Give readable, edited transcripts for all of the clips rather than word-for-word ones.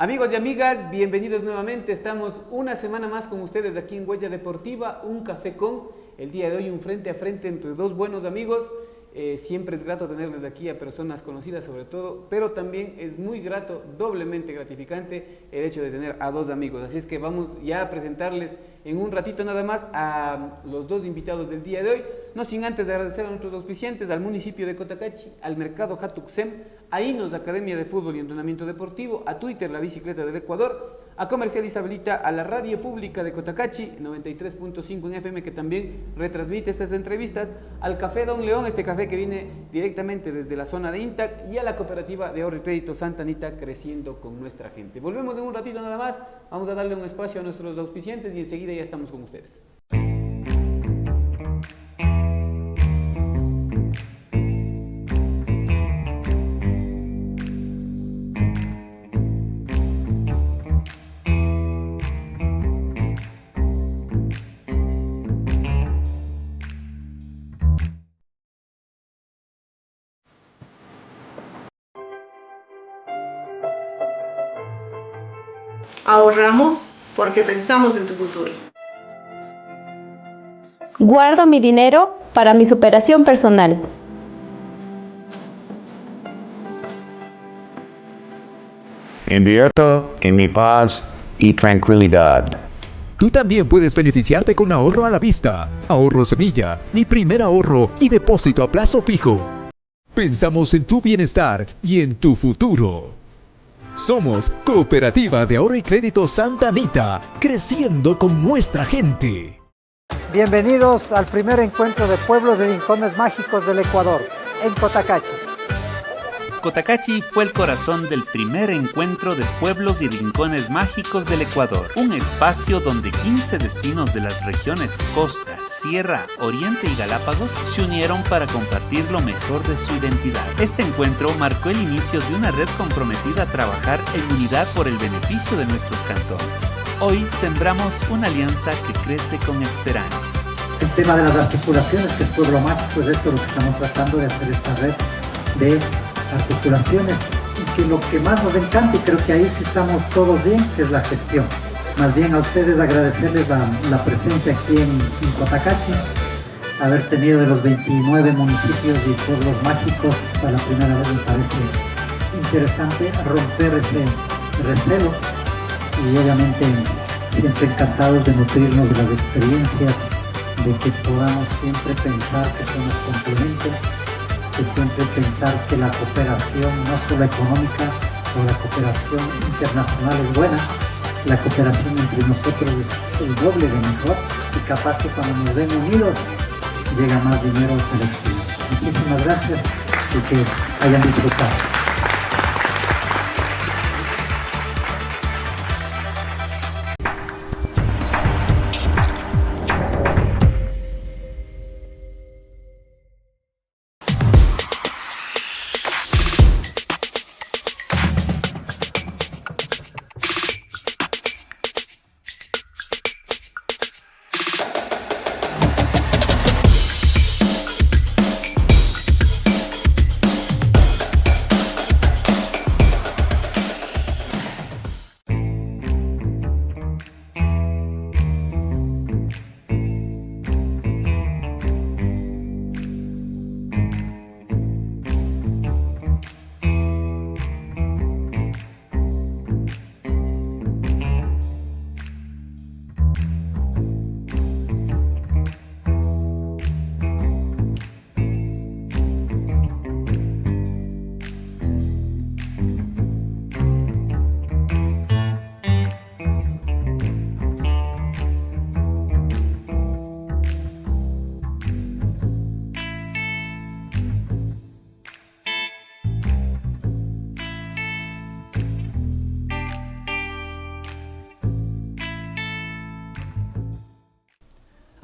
Amigos y amigas, bienvenidos nuevamente. Estamos una semana más con ustedes aquí en Huella Deportiva, un café con. El día de hoy un frente a frente entre dos buenos amigos. Siempre es grato tenerles aquí a personas conocidas sobre todo, pero también es muy grato, doblemente gratificante el hecho de tener a dos amigos. Así es que vamos ya a presentarles en un ratito nada más a los dos invitados del día de hoy. No sin antes agradecer a nuestros auspiciantes, al municipio de Cotacachi, al mercado Hatuxem, a Inos Academia de Fútbol y Entrenamiento Deportivo, a Twitter La Bicicleta del Ecuador, a Comercial Isabelita, a la radio pública de Cotacachi, 93.5 en FM, que también retransmite estas entrevistas, al Café Don León, este café que viene directamente desde la zona de Intac, y a la cooperativa de ahorro y crédito Santa Anita, creciendo con nuestra gente. Volvemos en un ratito nada más, vamos a darle un espacio a nuestros auspiciantes y enseguida ya estamos con ustedes. Ahorramos porque pensamos en tu futuro. Guardo mi dinero para mi superación personal. Invierto en mi paz y tranquilidad. Tú también puedes beneficiarte con ahorro a la vista, ahorro semilla, mi primer ahorro y depósito a plazo fijo. Pensamos en tu bienestar y en tu futuro. Somos Cooperativa de Ahorro y Crédito Santa Anita, creciendo con nuestra gente. Bienvenidos al primer encuentro de pueblos y rincones mágicos del Ecuador, en Cotacachi. Cotacachi fue el corazón del primer encuentro de pueblos y rincones mágicos del Ecuador, un espacio donde 15 destinos de las regiones Costa, Sierra, Oriente y Galápagos se unieron para compartir lo mejor de su identidad. Este encuentro marcó el inicio de una red comprometida a trabajar en unidad por el beneficio de nuestros cantones. Hoy sembramos una alianza que crece con esperanza. El tema de las articulaciones, que es Pueblo Mágico, es esto lo que estamos tratando de hacer, esta red de articulaciones, y que lo que más nos encanta, y creo que ahí sí estamos todos bien, que es la gestión. Más bien a ustedes agradecerles la presencia aquí en Cotacachi, haber tenido de los 29 municipios y pueblos mágicos, para la primera vez me parece interesante romper ese recelo, y obviamente siempre encantados de nutrirnos de las experiencias, de que podamos siempre pensar que se nos complementen, que siempre pensar que la cooperación, no solo económica, pero la cooperación internacional es buena. La cooperación entre nosotros es el doble de mejor, y capaz que cuando nos ven unidos llega más dinero al exterior. Muchísimas gracias y que hayan disfrutado.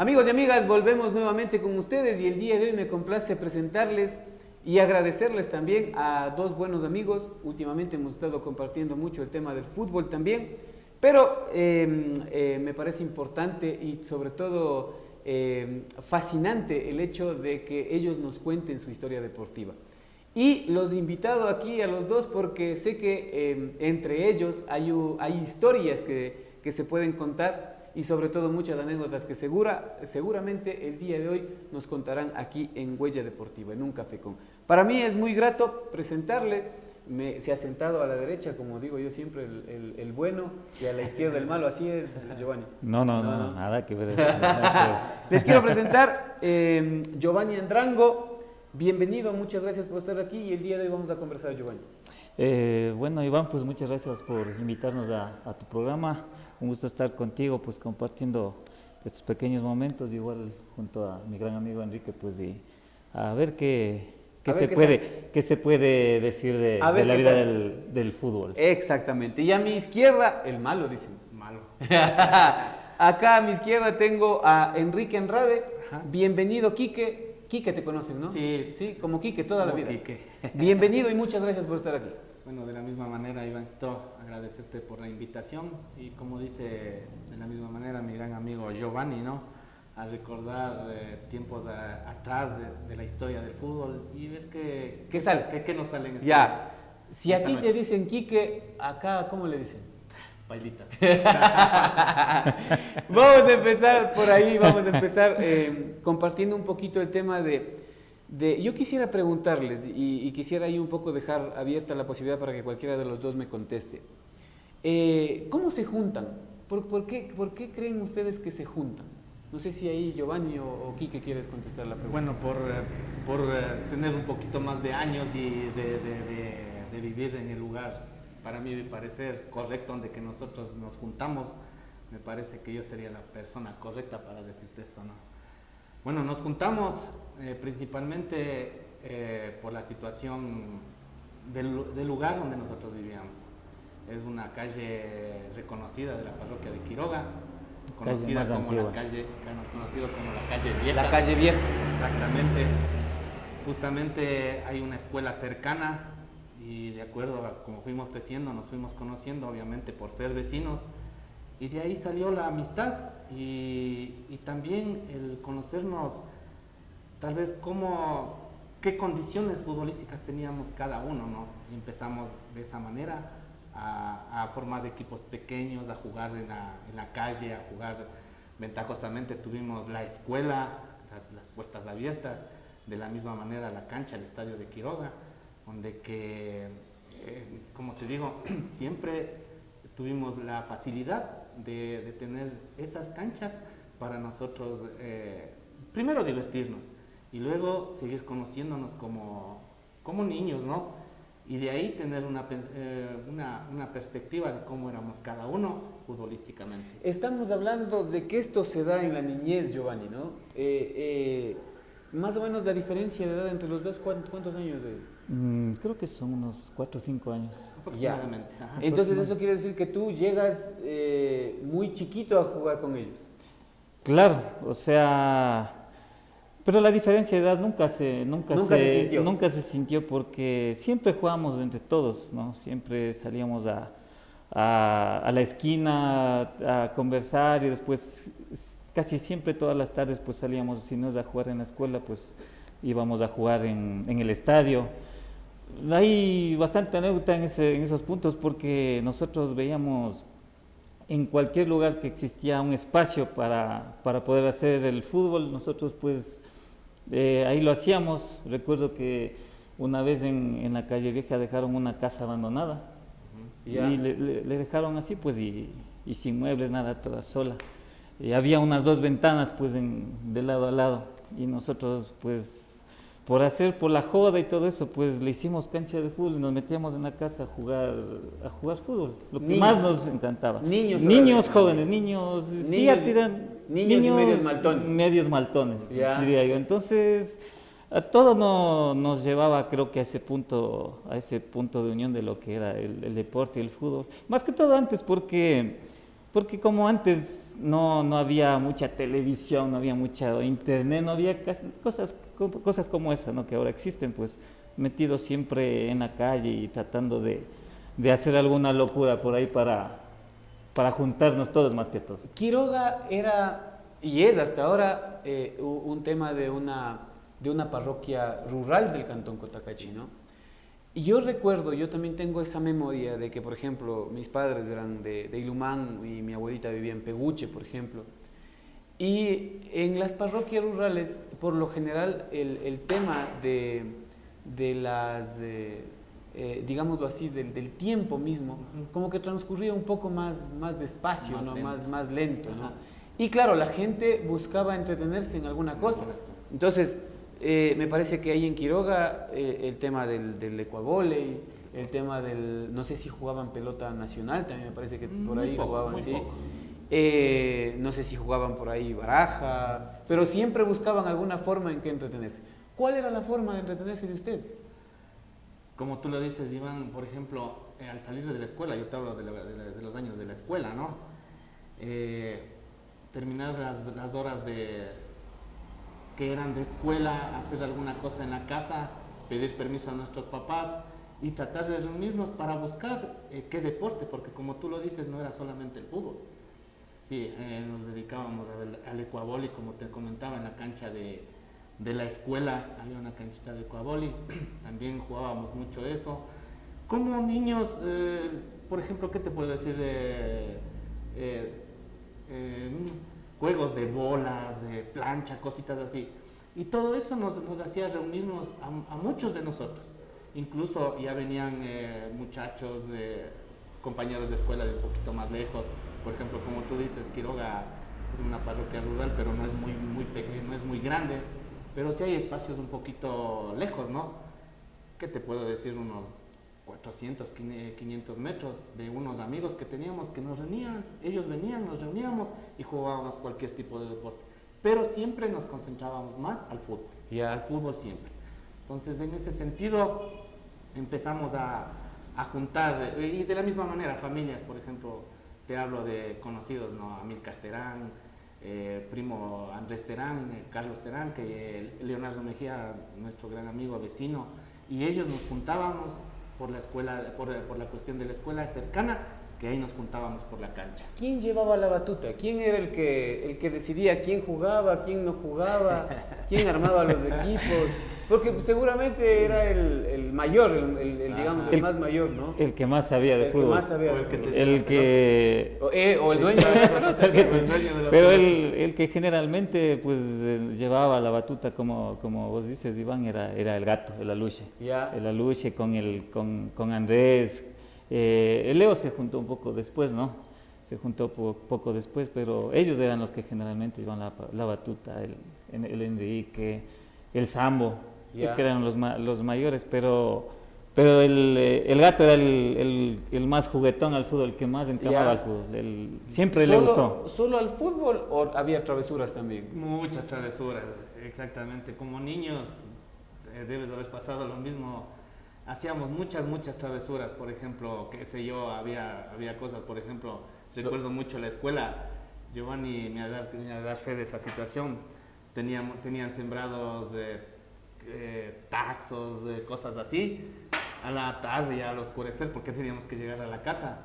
Amigos y amigas, volvemos nuevamente con ustedes y el día de hoy me complace presentarles y agradecerles también a dos buenos amigos. Últimamente hemos estado compartiendo mucho el tema del fútbol también, pero me parece importante y sobre todo fascinante el hecho de que ellos nos cuenten su historia deportiva. Y los he invitado aquí a los dos porque sé que entre ellos hay historias que se pueden contar y sobre todo muchas anécdotas que seguramente el día de hoy nos contarán aquí en Huella Deportiva, en un café con. Para mí es muy grato presentarle. Se ha sentado a la derecha, como digo yo siempre, el bueno, y a la izquierda el malo. Así es, Giovanni. No, nada que ver. Les quiero presentar Giovanni Andrango. Bienvenido, muchas gracias por estar aquí y el día de hoy vamos a conversar, Giovanni. Bueno, Iván, pues muchas gracias por invitarnos a tu programa. Un gusto estar contigo, pues compartiendo estos pequeños momentos, igual junto a mi gran amigo Enrique, pues y a ver qué se puede decir de la vida del fútbol. Exactamente. Y a mi izquierda, el malo, dicen. Malo. Acá a mi izquierda tengo a Enrique Enrade. Ajá. Bienvenido, Quique. Quique te conocen, ¿no? Sí. Sí, como Quique toda la vida. Quique. Bienvenido y muchas gracias por estar aquí. Bueno, de la misma manera, Ivancito, agradecerte por la invitación y como dice de la misma manera mi gran amigo Giovanni, ¿no? A recordar tiempos atrás de la historia del fútbol y ver qué sale. ¿Qué nos sale en Ya. Si a ti noche. te dicen Quique, acá, ¿cómo le dicen? Bailitas. Vamos a empezar por ahí, vamos a empezar compartiendo un poquito el tema yo quisiera preguntarles y quisiera ahí un poco dejar abierta la posibilidad para que cualquiera de los dos me conteste. ¿Cómo se juntan? ¿Por qué creen ustedes que se juntan? No sé si ahí Giovanni o Quique quieres contestar la pregunta. Bueno, por tener un poquito más de años y de vivir en el lugar, para mí me parece correcto donde que nosotros nos juntamos, me parece que yo sería la persona correcta para decirte esto, ¿no? Bueno, nos juntamos principalmente por la situación del lugar donde nosotros vivíamos. Es una calle reconocida de la parroquia de Quiroga, conocido como la calle Vieja. La calle Vieja. Exactamente. Justamente hay una escuela cercana y de acuerdo a cómo fuimos creciendo, nos fuimos conociendo, obviamente por ser vecinos, y de ahí salió la amistad y también el conocernos tal vez qué condiciones futbolísticas teníamos cada uno, ¿no? Y empezamos de esa manera a formar equipos pequeños, a jugar en la calle, a jugar ventajosamente. Tuvimos la escuela, las puertas abiertas, de la misma manera la cancha, el estadio de Quiroga, donde como te digo, siempre tuvimos la facilidad de tener esas canchas para nosotros, primero divertirnos y luego seguir conociéndonos como niños, ¿no? Y de ahí tener una perspectiva de cómo éramos cada uno futbolísticamente. Estamos hablando de que esto se da en la niñez, Giovanni, ¿no? Más o menos la diferencia de edad entre los dos, ¿cuántos años es? Creo que son unos 4 o 5 años. Aproximadamente. Ajá. Entonces eso quiere decir que tú llegas muy chiquito a jugar con ellos. Claro, o sea, pero la diferencia de edad nunca se sintió porque siempre jugábamos entre todos, ¿no? Siempre salíamos a la esquina a conversar y después casi siempre todas las tardes pues salíamos, si no es a jugar en la escuela, pues íbamos a jugar en el estadio. Hay bastante anécdota en esos puntos porque nosotros veíamos en cualquier lugar que existía un espacio para poder hacer el fútbol, nosotros pues ahí lo hacíamos. Recuerdo que una vez en la calle Vieja dejaron una casa abandonada y le dejaron así pues y sin muebles, nada, toda sola. Había unas 2 ventanas pues de lado a lado y nosotros pues por la joda y todo eso pues le hicimos cancha de fútbol y nos metíamos en la casa a jugar fútbol, lo que más nos encantaba. Niños jóvenes, niños y medios maltones, diría yo. Entonces a todo nos llevaba, creo que a ese punto de unión de lo que era el deporte y el fútbol. Más que todo antes porque como antes no había mucha televisión, no había mucha internet, no había cosas como esa, ¿no? Que ahora existen, pues metidos siempre en la calle y tratando de hacer alguna locura por ahí para juntarnos todos más que todos. Quiroga era y es hasta ahora un tema de una parroquia rural del cantón Cotacachi, ¿no? Y yo recuerdo, yo también tengo esa memoria de que, por ejemplo, mis padres eran de Ilumán y mi abuelita vivía en Peguche, por ejemplo. Y en las parroquias rurales, por lo general, el tema de las, digámoslo así, del tiempo mismo, como que transcurría un poco más despacio, más, ¿no? Lento. Más lento, ¿no? Y claro, la gente buscaba entretenerse en alguna cosa. Entonces, me parece que ahí en Quiroga el tema del ecuavóley, el tema del, no sé si jugaban pelota nacional, también me parece que por ahí jugaban, sí. No sé si jugaban por ahí baraja, pero siempre buscaban alguna forma en que entretenerse. ¿Cuál era la forma de entretenerse de ustedes? Como tú lo dices, Iván, por ejemplo, al salir de la escuela, yo te hablo de los años de la escuela, ¿no? Terminar las horas que eran de escuela, hacer alguna cosa en la casa, pedir permiso a nuestros papás y tratar de reunirnos para buscar qué deporte, porque como tú lo dices, no era solamente el fútbol. Sí, nos dedicábamos al ecuavoli, como te comentaba, en la cancha de la escuela había una canchita de ecuavoli, también jugábamos mucho eso. Como niños, por ejemplo, ¿qué te puedo decir? Juegos de bolas, de plancha, cositas así. Y todo eso nos hacía reunirnos a muchos de nosotros. Incluso ya venían muchachos, compañeros de escuela de un poquito más lejos. Por ejemplo, como tú dices, Quiroga es una parroquia rural, pero no es muy pequeño, no es muy grande. Pero sí hay espacios un poquito lejos, ¿no? ¿Qué te puedo decir? Unos 400, 500 metros de unos amigos que teníamos que nos reunían. Ellos venían, nos reuníamos y jugábamos cualquier tipo de deporte. Pero siempre nos concentrábamos más al fútbol. Al fútbol siempre. Entonces, en ese sentido, empezamos a juntar, y de la misma manera, familias, por ejemplo, te hablo de conocidos, ¿no? Amílcar Terán, primo Andrés Terán, Carlos Terán, que Leonardo Mejía, nuestro gran amigo, vecino, y ellos nos juntábamos por la escuela, por la cuestión de la escuela cercana, que ahí nos juntábamos por la cancha. ¿Quién llevaba la batuta? ¿Quién era el que decidía quién jugaba, quién no jugaba, quién armaba los equipos? Porque seguramente era el mayor, digamos, el más mayor, ¿no? El que más sabía de fútbol. El que más sabía de fútbol. O el dueño de la pelota. Pero el que generalmente pues llevaba la batuta, como vos dices, Iván, era el gato, el aluche. El aluche con Andrés. El Leo se juntó un poco después, ¿no? Se juntó poco después, pero ellos eran los que generalmente iban la batuta, el Enrique, el Sambo, los que eran los mayores, pero el gato era el más juguetón al fútbol, el que más encamaba al fútbol, siempre le gustó. ¿Solo al fútbol o había travesuras también? Muchas travesuras, exactamente. Como niños debes haber pasado lo mismo. Hacíamos muchas travesuras, por ejemplo, qué sé yo, había cosas, por ejemplo, recuerdo mucho la escuela, Giovanni me va a dar fe de esa situación, tenían sembrados taxos, cosas así, a la tarde y al oscurecer, porque teníamos que llegar a la casa.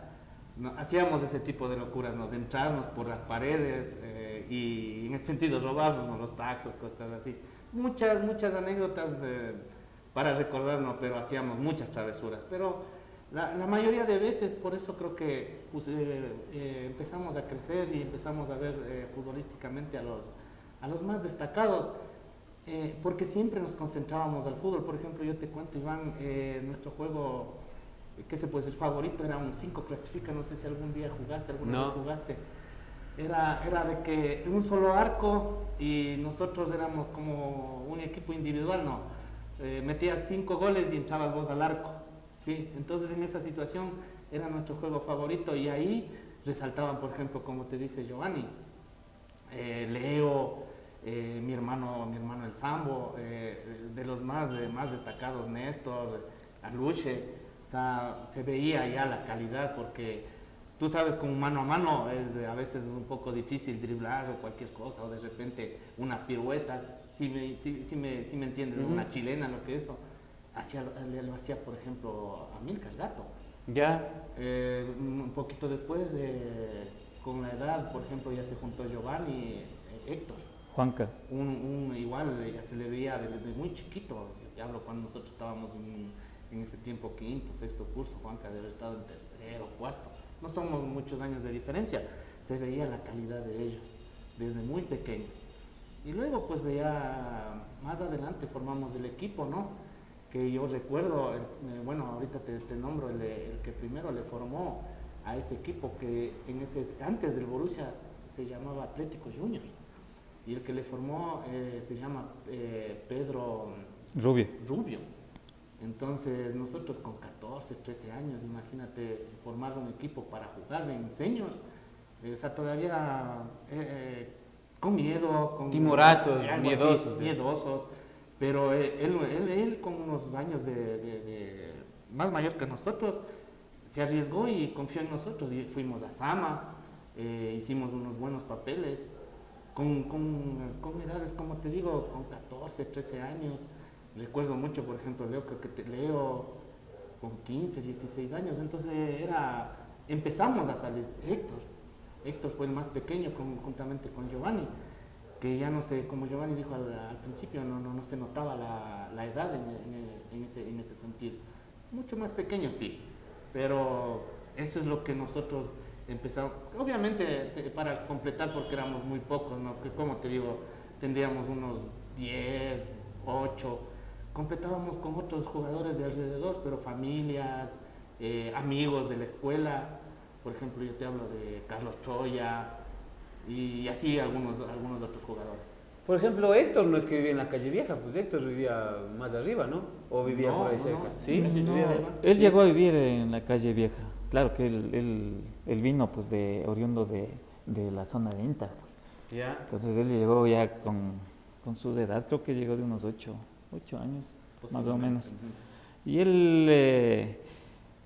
No, hacíamos ese tipo de locuras, ¿no? De entrarnos por las paredes y en ese sentido robarnos, ¿no? Los taxos, cosas así. Muchas anécdotas para recordarnos, pero hacíamos muchas travesuras. Pero la mayoría de veces, por eso creo que pues, empezamos a crecer y empezamos a ver futbolísticamente a los más destacados, porque siempre nos concentrábamos al fútbol. Por ejemplo, yo te cuento, Iván, nuestro juego, ¿qué se puede decir? Favorito era un 5 clasifica, no sé si algún día jugaste, alguna vez jugaste. Era de que un solo arco y nosotros éramos como un equipo individual, ¿no? Metías 5 goles y entrabas vos al arco, ¿sí? Entonces en esa situación era nuestro juego favorito y ahí resaltaban, por ejemplo, como te dice Giovanni, Leo, mi hermano el Sambo, de los más destacados, Néstor, Aluche. O sea, se veía ya la calidad, porque tú sabes, con mano a mano a veces es un poco difícil driblar o cualquier cosa, o de repente una pirueta. Si me entiendes, una chilena, lo que eso, lo hacía, por ejemplo, Amílcar Gato. Un poquito después, con la edad, por ejemplo, ya se juntó Giovanni, Héctor. Juanca. Igual, ya se le veía desde muy chiquito. Yo te hablo cuando nosotros estábamos en ese tiempo quinto, sexto curso, Juanca debe haber estado en tercero, cuarto. No somos muchos años de diferencia. Se veía la calidad de ellos desde muy pequeños. Y luego, pues ya más adelante formamos el equipo, ¿no? Que yo recuerdo, bueno, ahorita te nombro el que primero le formó a ese equipo, que antes del Borussia se llamaba Atlético Junior. Y el que le formó se llama Pedro Rubio. Entonces nosotros con 14, 13 años, imagínate formar un equipo para jugar en senior, o sea, todavía con miedo, con timoratos, miedosos, pero él con unos años más mayor que nosotros, se arriesgó y confió en nosotros y fuimos a Sama, hicimos unos buenos papeles, con edades, como te digo, con 14, 13 años. Recuerdo mucho, por ejemplo, Leo con 15, 16 años, entonces empezamos a salir. Héctor fue el más pequeño juntamente con Giovanni, que ya no sé, como Giovanni dijo al principio, no se notaba la edad en ese sentido. Mucho más pequeño, sí, pero eso es lo que nosotros empezamos, obviamente para completar porque éramos muy pocos, ¿no? Que como te digo, tendríamos unos 10, 8, completábamos con otros jugadores de alrededor, pero familias, amigos de la escuela. Por ejemplo, yo te hablo de Carlos Troya y así algunos otros jugadores. Por ejemplo, Héctor no es que vivía en la calle Vieja, pues Héctor vivía más arriba, ¿no? O vivía por ahí cerca. ¿Sí? Él llegó a vivir en la calle Vieja. Claro que él vino pues oriundo de la zona de Inta. Ya. Entonces él llegó ya con su edad, creo que llegó de unos 8 años, más o menos. Y él,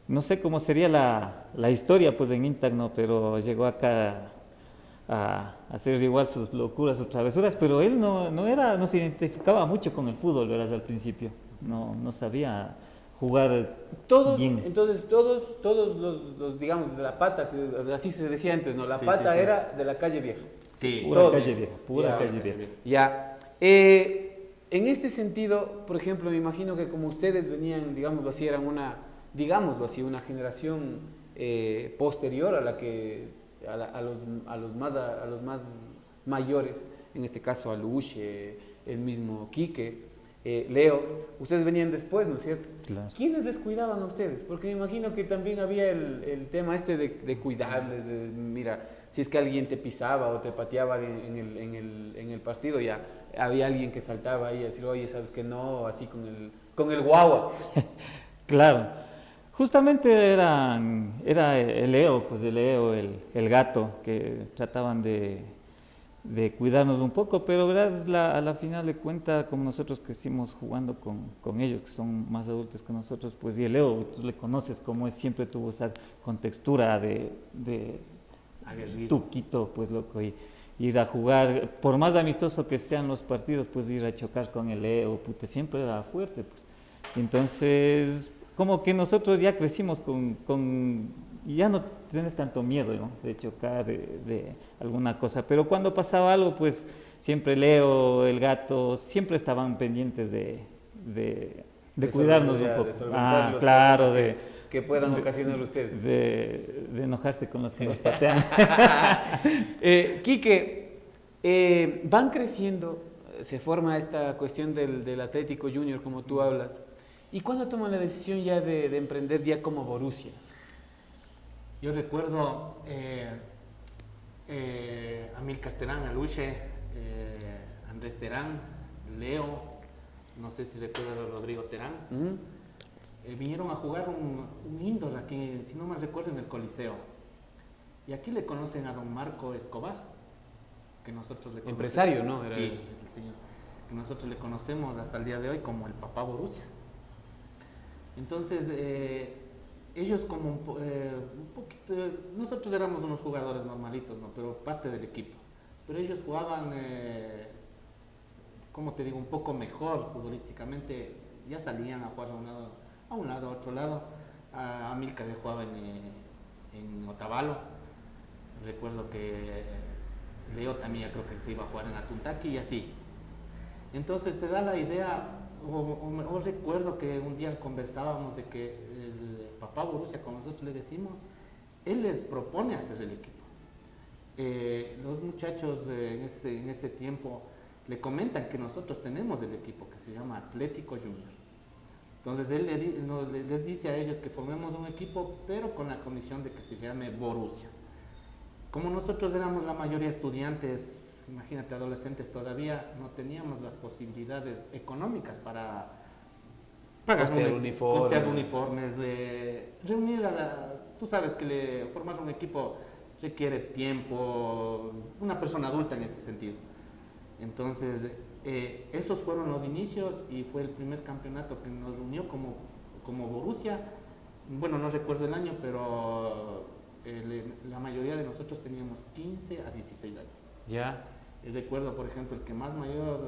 no sé cómo sería la historia pues en Intac, ¿no? Pero llegó acá a hacer igual sus locuras, sus travesuras, pero él no se identificaba mucho con el fútbol, ¿verdad? Al principio, no sabía jugar bien. Entonces todos los digamos de la pata, que así se decía antes, ¿no? La pata era de la calle Vieja. Sí, pura calle vieja. Ya. En este sentido, por ejemplo, me imagino que como ustedes venían, digámoslo así, eran una generación posterior a la que a los más mayores, en este caso a Luche, el mismo Quique, Leo, ustedes venían después, ¿no es cierto? Claro. ¿Quiénes les cuidaban a ustedes? Porque me imagino que también había el tema de cuidarles, mira, si es que alguien te pisaba o te pateaba en el partido, ya había alguien que saltaba ahí a decir, oye, ¿sabes que no? Así con el guagua. Claro. Justamente era el Leo, pues el gato, que trataban de cuidarnos un poco, pero verás, a la final de cuentas, como nosotros crecimos jugando con ellos, que son más adultos que nosotros, pues y el Leo, tú le conoces como siempre tuvo esa contextura de tuquito, pues loco, y ir a jugar, por más amistoso que sean los partidos, pues ir a chocar con el Leo, puta, siempre era fuerte, pues. Entonces, como que nosotros ya crecimos con ya no tener tanto miedo, ¿no? De chocar, de alguna cosa, pero cuando pasaba algo, pues siempre Leo, el gato, siempre estaban pendientes de cuidarnos un poco. Claro, que puedan ocasionar ustedes. De enojarse con los que nos patean. Quique, van creciendo, se forma esta cuestión del Atlético Junior, como tú hablas. ¿Y cuándo toman la decisión ya de emprender ya como Borussia? Yo recuerdo a Milcar Terán, a Luche, Andrés Terán, Leo, no sé si recuerdas a Rodrigo Terán. Vinieron a jugar un indoor aquí, si no me recuerdo, en el Coliseo. Y aquí le conocen a don Marco Escobar, que nosotros le conocemos. Empresario, ¿no? Sí, el señor. Que nosotros le conocemos hasta el día de hoy como el papá Borussia. Entonces, ellos como un poquito, nosotros éramos unos jugadores normalitos, ¿no? Pero parte del equipo. Pero ellos jugaban, como te digo, un poco mejor futbolísticamente. Ya salían a jugar a un lado, a otro lado. A Milcar jugaba en Otavalo. Recuerdo que Leo también creo que se iba a jugar en Atuntaqui y así. Entonces se da la idea O recuerdo que un día conversábamos de que el papá Borussia, como nosotros le decimos, él les propone hacer el equipo. Los muchachos en ese tiempo le comentan que nosotros tenemos el equipo que se llama Atlético Junior. Entonces él les dice a ellos que formemos un equipo, pero con la condición de que se llame Borussia. Como nosotros éramos la mayoría estudiantes, imagínate, adolescentes todavía, no teníamos las posibilidades económicas para pagar costear uniformes, reunir tú sabes que formar un equipo requiere tiempo, una persona adulta en este sentido. Entonces, esos fueron los inicios y fue el primer campeonato que nos reunió como Borussia. Bueno, no recuerdo el año, pero la mayoría de nosotros teníamos 15 a 16 años. Ya. Recuerdo, por ejemplo, el que más mayor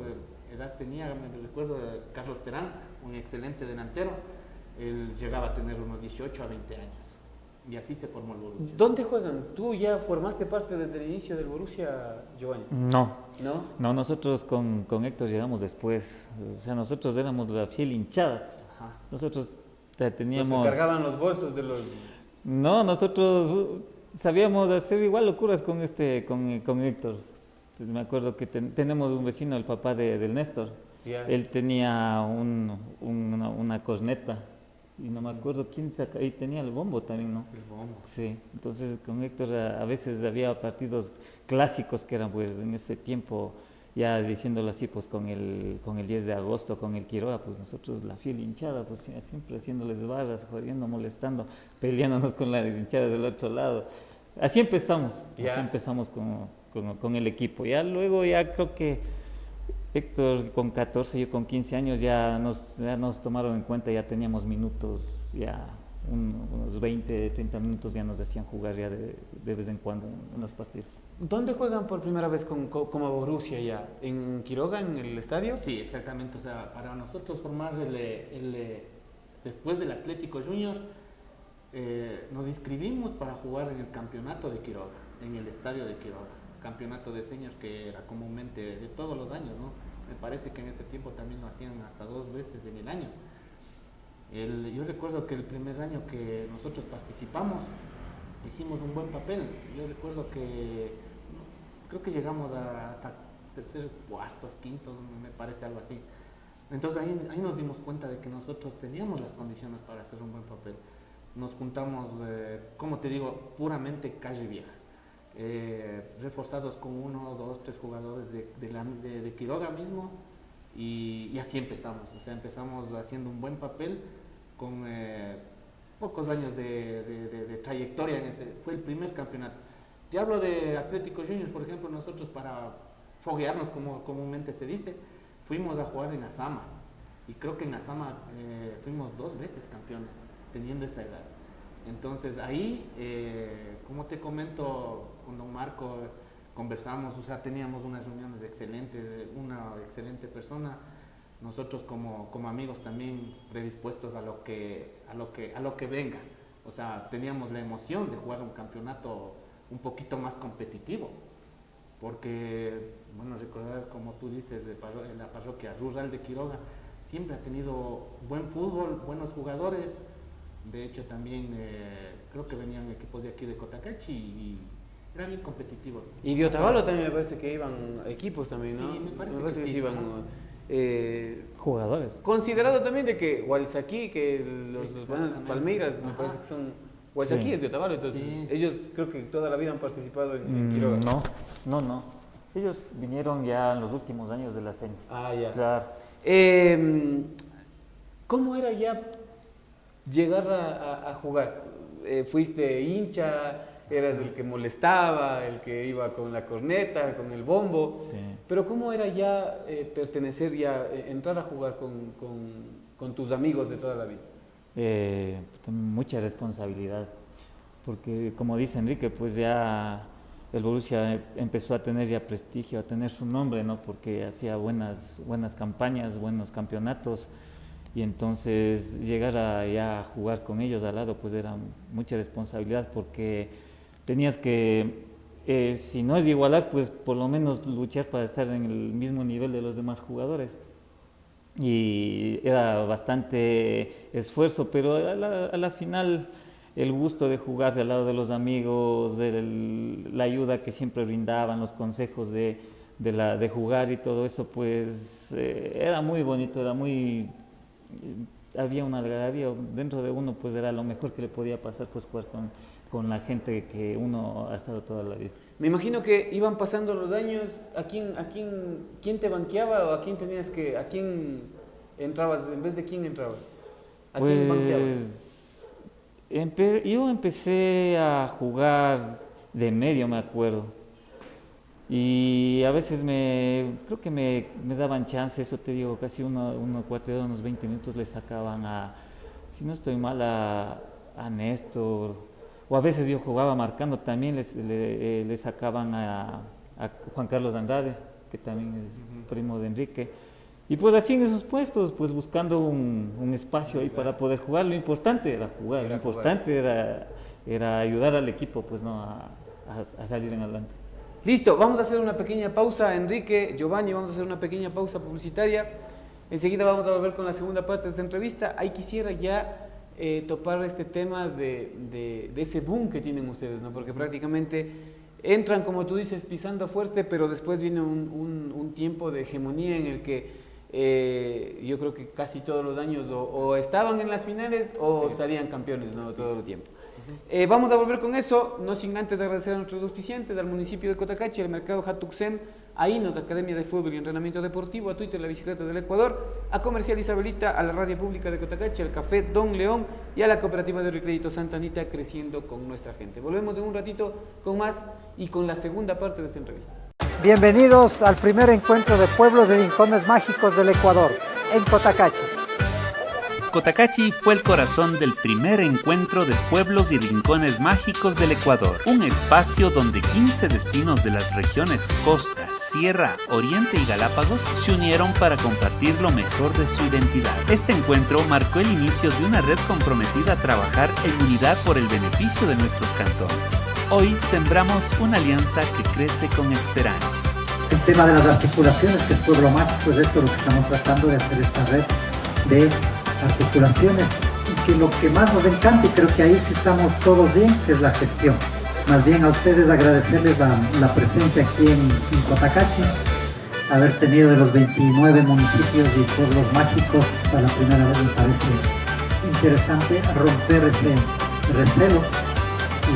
edad tenía, me recuerdo Carlos Terán, un excelente delantero. Él llegaba a tener unos 18 a 20 años. Y así se formó el Borussia. ¿Dónde juegan? ¿Tú ya formaste parte desde el inicio del Borussia, Giovanni? No, nosotros con Héctor llegamos después. O sea, nosotros éramos la fiel hinchada. Pues. Nosotros teníamos... Los que cargaban los bolsos de los... No, nosotros sabíamos hacer igual locuras con Héctor. Me acuerdo que tenemos un vecino, el papá del Néstor. Yeah. Él tenía una corneta. Y no me acuerdo quién ahí tenía el bombo también, ¿no? El bombo. Sí, entonces con Héctor a veces había partidos clásicos que eran pues en ese tiempo, ya diciéndolo así, pues con el 10 de agosto, con el Quiroga, pues nosotros la fiel hinchada, pues siempre haciéndoles barras, jodiendo, molestando, peleándonos con la hinchada del otro lado. Así empezamos con el equipo. Ya luego ya creo que Héctor con 14, yo con 15 años ya nos tomaron en cuenta, ya teníamos minutos, ya unos 20, 30 minutos ya nos hacían jugar ya de vez en cuando en los partidos. ¿Dónde juegan por primera vez como Borussia ya? ¿En Quiroga, en el estadio? Sí, exactamente. O sea, para nosotros formar después del Atlético Junior, nos inscribimos para jugar en el campeonato de Quiroga, en el estadio de Quiroga. Campeonato de seniors que era comúnmente de todos los años, ¿no? Me parece que en ese tiempo también lo hacían hasta 2 veces en el año. Yo recuerdo que el primer año que nosotros participamos hicimos un buen papel. Yo recuerdo que creo que llegamos hasta tercer, cuartos, quintos, me parece algo así. Entonces ahí nos dimos cuenta de que nosotros teníamos las condiciones para hacer un buen papel. Nos juntamos, como te digo, puramente calle vieja. Reforzados con 1, 2, 3 jugadores de Quiroga mismo y así empezamos, o sea, empezamos haciendo un buen papel con pocos años de trayectoria. Fue el primer campeonato. Te hablo de Atlético Juniors, por ejemplo. Nosotros, para foguearnos, como comúnmente se dice, fuimos a jugar en Azama y creo que en Azama fuimos 2 veces campeones teniendo esa edad. Entonces ahí, como te comento, con don Marco conversamos, o sea, teníamos unas reuniones una excelente persona. Nosotros como amigos también predispuestos a lo que venga. O sea, teníamos la emoción de jugar un campeonato un poquito más competitivo. Porque, bueno, recordar, como tú dices, la parroquia rural de Quiroga siempre ha tenido buen fútbol, buenos jugadores. De hecho, también creo que venían equipos de aquí de Cotacachi y era bien competitivo. Y de Otavalo también me parece que iban equipos también, ¿no? Sí, me parece que sí, iban jugadores. Considerado también de que Gualzaquí, que los buenos Palmeiras, me parece que son... Gualzaquí es de Otavalo, entonces ellos creo que toda la vida han participado en Quiroga. No. Ellos vinieron ya en los últimos años de la seña. Ah, ya. Claro. ¿Cómo era ya llegar a jugar? ¿Fuiste hincha? ¿Eras el que molestaba, el que iba con la corneta, con el bombo? Sí. Pero ¿cómo era ya pertenecer, entrar a jugar con tus amigos de toda la vida? Mucha responsabilidad, porque como dice Enrique, pues ya el Borussia empezó a tener ya prestigio, a tener su nombre, ¿no? Porque hacía buenas campañas, buenos campeonatos. Y entonces llegar a jugar con ellos al lado, pues era mucha responsabilidad, porque tenías que, si no es de igualar, pues por lo menos luchar para estar en el mismo nivel de los demás jugadores. y era bastante esfuerzo, pero a la final el gusto de jugar al lado de los amigos, la ayuda que siempre brindaban, los consejos de jugar y todo eso, pues era muy bonito, había una algarabía dentro de uno, pues era lo mejor que le podía pasar, pues jugar con la gente que uno ha estado toda la vida. Me imagino que iban pasando los años, ¿quién te banqueaba o a quién entrabas, en vez de quién entrabas? ¿A quién banqueabas? Yo empecé a jugar de medio, me acuerdo, y a veces creo que me daban chance, eso te digo, casi unos 20 minutos le sacaban si no estoy mal, a Néstor, o a veces yo jugaba marcando también, le sacaban a Juan Carlos Andrade, que también es primo de Enrique. Y pues así en esos puestos, pues buscando un espacio ahí para poder jugar. Lo importante era jugar, lo importante era ayudar al equipo, pues no a salir en adelante. Listo, vamos a hacer una pequeña pausa, Enrique, Giovanni, vamos a hacer una pequeña pausa publicitaria. Enseguida vamos a volver con la segunda parte de esta entrevista. Ahí quisiera ya topar este tema de ese boom que tienen ustedes, ¿no? Porque prácticamente entran, como tú dices, pisando fuerte, pero después viene un tiempo de hegemonía en el que yo creo que casi todos los años o estaban en las finales o salían campeones, ¿no? Todo el tiempo. Vamos a volver con eso, no sin antes agradecer a nuestros auspiciantes, al municipio de Cotacachi, al mercado Hatuxem, a INOS, Academia de Fútbol y Entrenamiento Deportivo, a Twitter, la bicicleta del Ecuador, a Comercial Isabelita, a la Radio Pública de Cotacachi, al Café Don León y a la Cooperativa de Oro y Crédito Santa Anita, creciendo con nuestra gente. Volvemos en un ratito con más y con la segunda parte de esta entrevista. Bienvenidos al primer encuentro de pueblos y rincones mágicos del Ecuador, en Cotacachi. Cotacachi fue el corazón del primer encuentro de pueblos y rincones mágicos del Ecuador, un espacio donde 15 destinos de las regiones Costa, Sierra, Oriente y Galápagos se unieron para compartir lo mejor de su identidad. Este encuentro marcó el inicio de una red comprometida a trabajar en unidad por el beneficio de nuestros cantones. Hoy sembramos una alianza que crece con esperanza. El tema de las articulaciones, que es Pueblo Mágico, es esto lo que estamos tratando de hacer, esta red de articulaciones, y que lo que más nos encanta, y creo que ahí sí estamos todos bien, que es la gestión. Más bien a ustedes agradecerles la presencia aquí en Cotacachi, haber tenido de los 29 municipios y pueblos mágicos, para la primera vez me parece interesante romper ese recelo,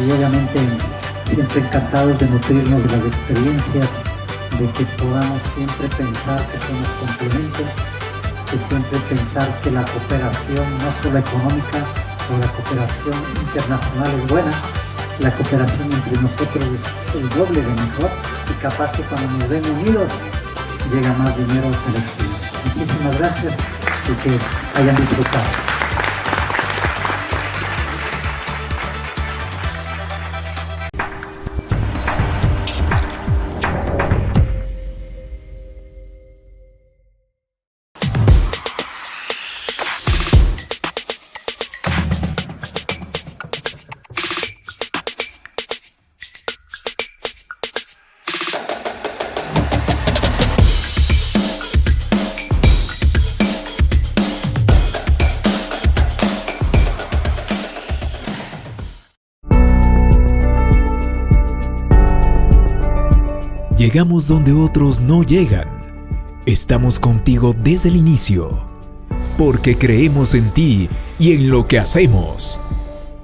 y obviamente siempre encantados de nutrirnos de las experiencias, de que podamos siempre pensar que se nos complementen, que siempre pensar que la cooperación no solo económica, o la cooperación internacional es buena, la cooperación entre nosotros es el doble de mejor, y capaz que cuando nos ven unidos llega más dinero al exterior. Muchísimas gracias y que hayan disfrutado. Llegamos donde otros no llegan. Estamos contigo desde el inicio, porque creemos en ti y en lo que hacemos.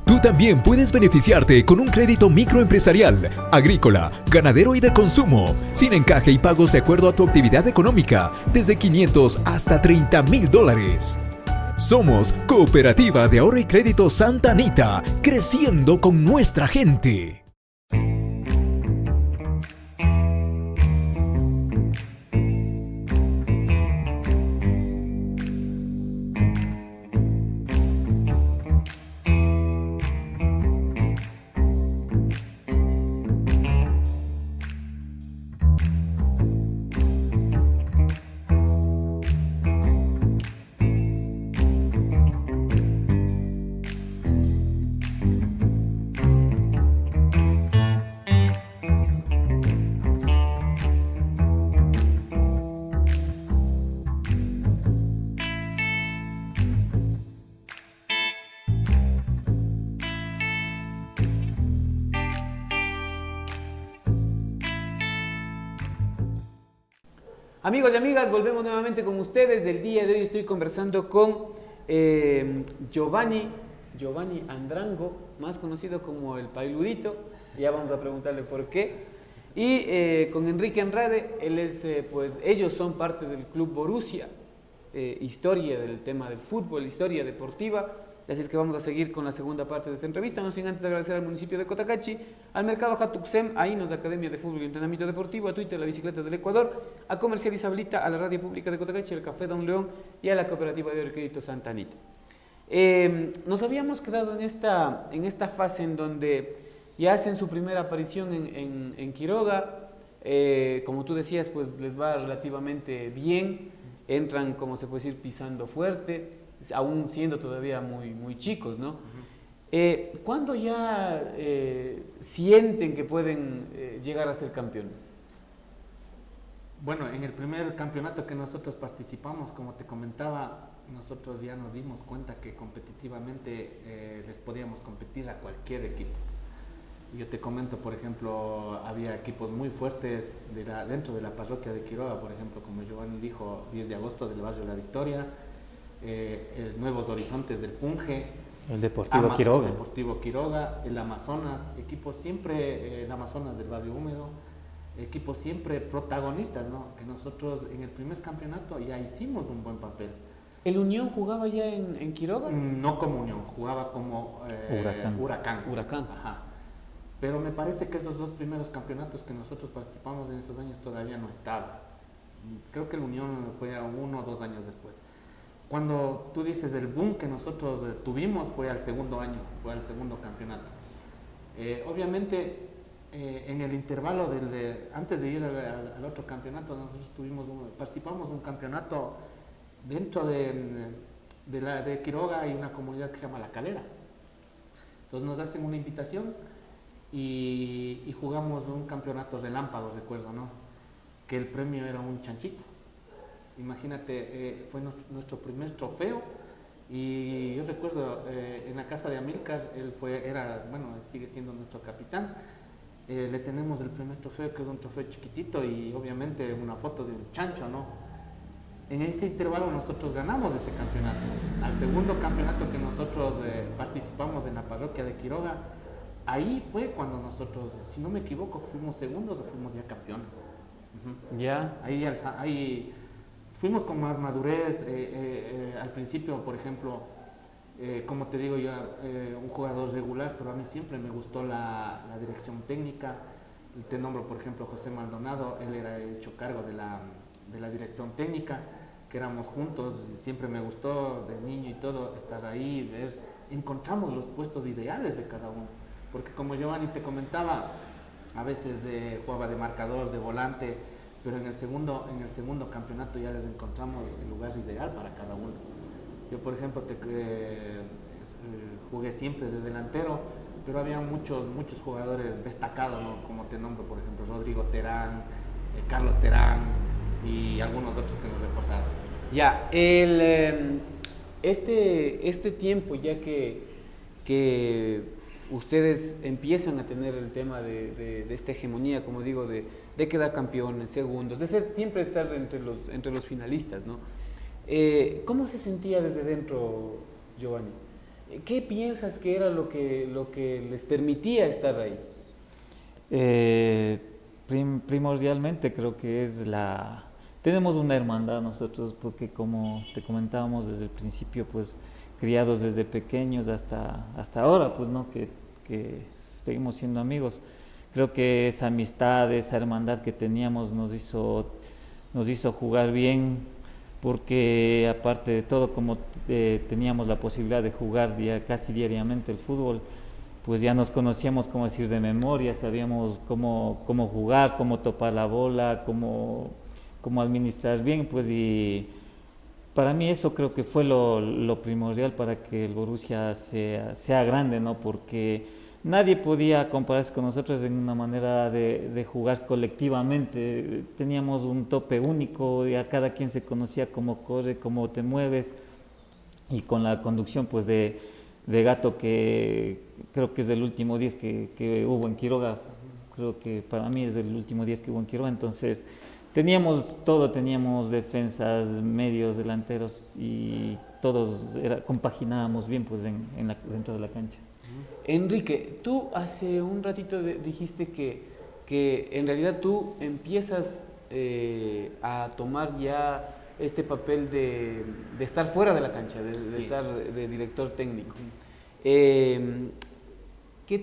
Tú también puedes beneficiarte con un crédito microempresarial, agrícola, ganadero y de consumo, sin encaje y pagos de acuerdo a tu actividad económica, desde $500 hasta $30,000. Somos Cooperativa de Ahorro y Crédito Santa Anita, creciendo con nuestra gente. Amigos y amigas, volvemos nuevamente con ustedes. El día de hoy estoy conversando con Giovanni Andrango, más conocido como el Pailudito. Ya vamos a preguntarle por qué. Y con Enrique Andrade, ellos son parte del Club Borussia, historia del tema del fútbol, historia deportiva. Así es que vamos a seguir con la segunda parte de esta entrevista, no sin antes agradecer al municipio de Cotacachi, al Mercado Jatuxem, a Inos, Academia de Fútbol y Entrenamiento Deportivo, a Twitter, la Bicicleta del Ecuador, a Comercial Isablita, a la Radio Pública de Cotacachi, al Café Don León y a la Cooperativa de Oro y Crédito Santa Anita. Nos habíamos quedado en esta fase en donde ya hacen su primera aparición en Quiroga. Como tú decías, pues les va relativamente bien, entran, como se puede decir, pisando fuerte, aún siendo todavía muy chicos, ¿no? ¿Cuándo ya sienten que pueden llegar a ser campeones? Bueno, en el primer campeonato que nosotros participamos, como te comentaba, nosotros ya nos dimos cuenta que competitivamente les podíamos competir a cualquier equipo. Yo te comento, por ejemplo, había equipos muy fuertes dentro de la parroquia de Quiroga, por ejemplo, como Giovanni dijo, 10 de agosto del barrio La Victoria, Nuevos Horizontes del Punje, el Deportivo Quiroga. El Deportivo Quiroga, el Amazonas, equipos siempre, el Amazonas del barrio húmedo, equipos siempre protagonistas, ¿no? Que nosotros en el primer campeonato ya hicimos un buen papel. ¿El Unión jugaba ya en Quiroga? No como Unión, jugaba como Huracán. Ajá. Pero me parece que esos dos primeros campeonatos que nosotros participamos en esos años todavía no estaba. Creo que el Unión fue 1 o 2 años después. Cuando tú dices el boom que nosotros tuvimos fue al segundo año, fue al segundo campeonato. Obviamente, en el intervalo antes de ir al otro campeonato, nosotros participamos en un campeonato dentro de Quiroga. Hay una comunidad que se llama La Calera. Entonces nos hacen una invitación y jugamos un campeonato relámpago, recuerdo, ¿no? Que el premio era un chanchito. Imagínate, fue nuestro primer trofeo. Y yo recuerdo en la casa de Amílcar, él sigue siendo nuestro capitán. Le tenemos el primer trofeo, que es un trofeo chiquitito, y obviamente una foto de un chancho, ¿no? En ese intervalo nosotros ganamos ese campeonato. Al segundo campeonato que nosotros participamos en la parroquia de Quiroga, ahí fue cuando nosotros, si no me equivoco, fuimos segundos o fuimos ya campeones. Ya. Ahí fuimos con más madurez. Al principio, por ejemplo, como te digo yo, un jugador regular, pero a mí siempre me gustó la dirección técnica. Te nombro, por ejemplo, José Maldonado. Él era hecho cargo de la dirección técnica, que éramos juntos. Siempre me gustó de niño y todo estar ahí, encontramos los puestos ideales de cada uno, porque como Giovanni te comentaba, a veces jugaba de marcador, de volante, pero en el segundo campeonato ya les encontramos el lugar ideal para cada uno. Yo, por ejemplo, jugué siempre de delantero, pero había muchos jugadores destacados, ¿no? Como te nombro, por ejemplo, Rodrigo Terán, Carlos Terán y algunos otros que nos reposaron. Ya, este tiempo ya que ustedes empiezan a tener el tema de esta hegemonía, como digo, de quedar campeones, segundos, de siempre estar entre los finalistas, ¿no? ¿Cómo se sentía desde dentro, Giovanni? ¿Qué piensas que era lo que les permitía estar ahí? Primordialmente creo que tenemos una hermandad nosotros, porque como te comentábamos desde el principio, pues criados desde pequeños hasta ahora, pues no, que seguimos siendo amigos. Creo que esa amistad, esa hermandad que teníamos nos hizo jugar bien, porque aparte de todo, como teníamos la posibilidad de jugar casi diariamente el fútbol, pues ya nos conocíamos, como decir, de memoria, sabíamos cómo jugar, cómo topar la bola, cómo administrar bien, pues, y para mí eso creo que fue lo primordial para que el Borussia sea grande, ¿no? Porque nadie podía compararse con nosotros en una manera de jugar colectivamente. Teníamos un tope único, y a cada quien se conocía cómo corre, cómo te mueves, y con la conducción pues de Gato, que creo que es el último 10 que hubo en Quiroga. Creo que para mí es el último 10 que hubo en Quiroga. Entonces Teníamos todo, teníamos defensas, medios, delanteros y todos compaginábamos bien pues dentro de la cancha. Enrique, tú hace un ratito dijiste que en realidad tú empiezas a tomar ya este papel de estar fuera de la cancha, de Sí. estar de director técnico. ¿Qué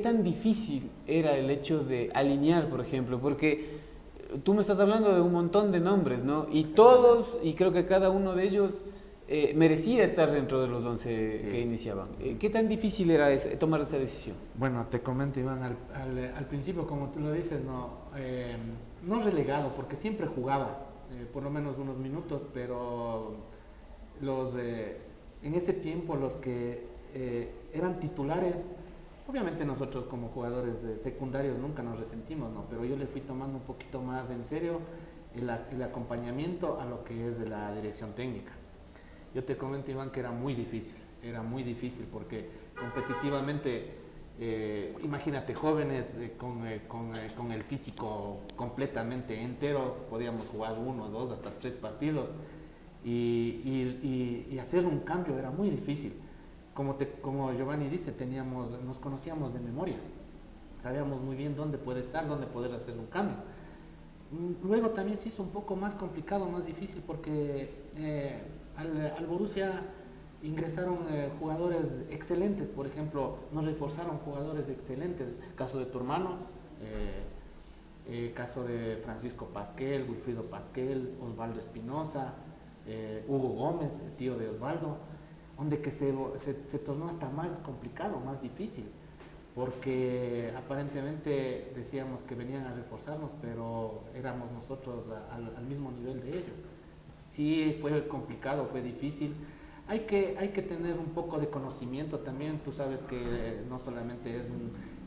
tan difícil era el hecho de alinear, por ejemplo? Porque tú me estás hablando de un montón de nombres, ¿no? Y todos, y creo que cada uno de ellos merecía estar dentro de los 11 Sí. que iniciaban. ¿Qué tan difícil era tomar esa decisión? Bueno, te comento, Iván, al principio, como tú lo dices, no relegado, porque siempre jugaba, por lo menos unos minutos, pero en ese tiempo los que eran titulares, obviamente nosotros como jugadores secundarios nunca nos resentimos, ¿no? Pero yo le fui tomando un poquito más en serio el acompañamiento a lo que es de la dirección técnica. Yo te comento, Iván, que era muy difícil porque competitivamente, imagínate, jóvenes con el físico completamente entero, podíamos jugar 1, 2, hasta 3 partidos y hacer un cambio era muy difícil. Como Giovanni dice, nos conocíamos de memoria, sabíamos muy bien dónde puede estar, dónde poder hacer un cambio. Luego también se hizo un poco más complicado, más difícil, porque al Borussia ingresaron jugadores excelentes. Por ejemplo, nos reforzaron jugadores excelentes, caso de tu hermano, caso de Francisco Pasquel, Wilfrido Pasquel, Osvaldo Espinosa, Hugo Gómez, el tío de Osvaldo, donde que se tornó hasta más complicado, más difícil, porque aparentemente decíamos que venían a reforzarnos, pero éramos nosotros al mismo nivel de ellos. Sí, fue complicado, fue difícil. Hay que tener un poco de conocimiento también. Tú sabes que no solamente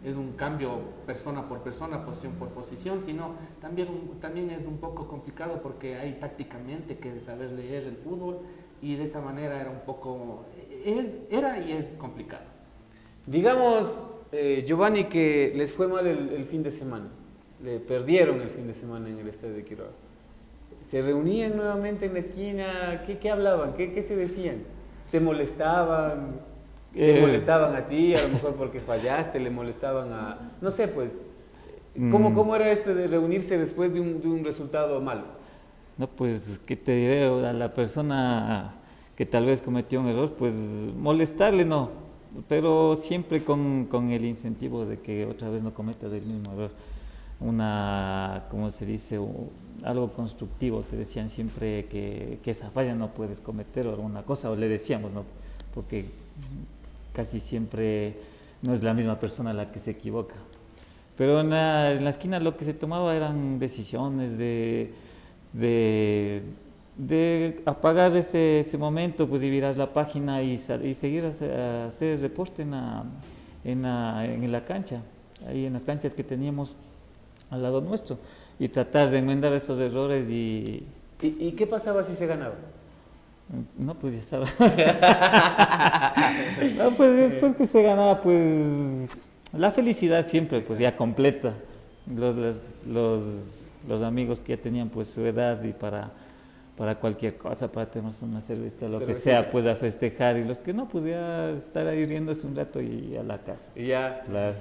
es un cambio persona por persona, posición por posición, sino también es un poco complicado porque hay tácticamente que saber leer el fútbol, y de esa manera era y es complicado. Digamos, Giovanni, que les fue mal el fin de semana, le perdieron el fin de semana en el estadio de Quiroga. ¿Se reunían nuevamente en la esquina? ¿Qué hablaban? ¿Qué se decían? ¿Se molestaban? ¿Te molestaban a ti? A lo mejor porque fallaste, le molestaban a... No sé, pues, ¿cómo era eso de reunirse después de un resultado malo? No, pues, ¿qué te diré? A la persona que tal vez cometió un error, pues molestarle no, pero siempre con el incentivo de que otra vez no cometa el mismo error. ¿Cómo se dice? Algo constructivo. Te decían siempre que esa falla no puedes cometer o alguna cosa, o le decíamos, ¿no? Porque casi siempre no es la misma persona la que se equivoca. Pero en la esquina lo que se tomaba eran decisiones de apagar ese momento, pues, y virar la página y seguir a hacer reporte en la cancha, ahí en las canchas que teníamos al lado nuestro, y tratar de enmendar esos errores. ¿Y qué pasaba si se ganaba? No, pues ya estaba. No, pues después que se ganaba, pues la felicidad siempre, pues ya completa. Los amigos que ya tenían pues su edad y para cualquier cosa, para tener una cerveza, lo que sea, pues a festejar, y los que no, pues ya estar ahí riéndose un rato y a la casa. Ya. Claro.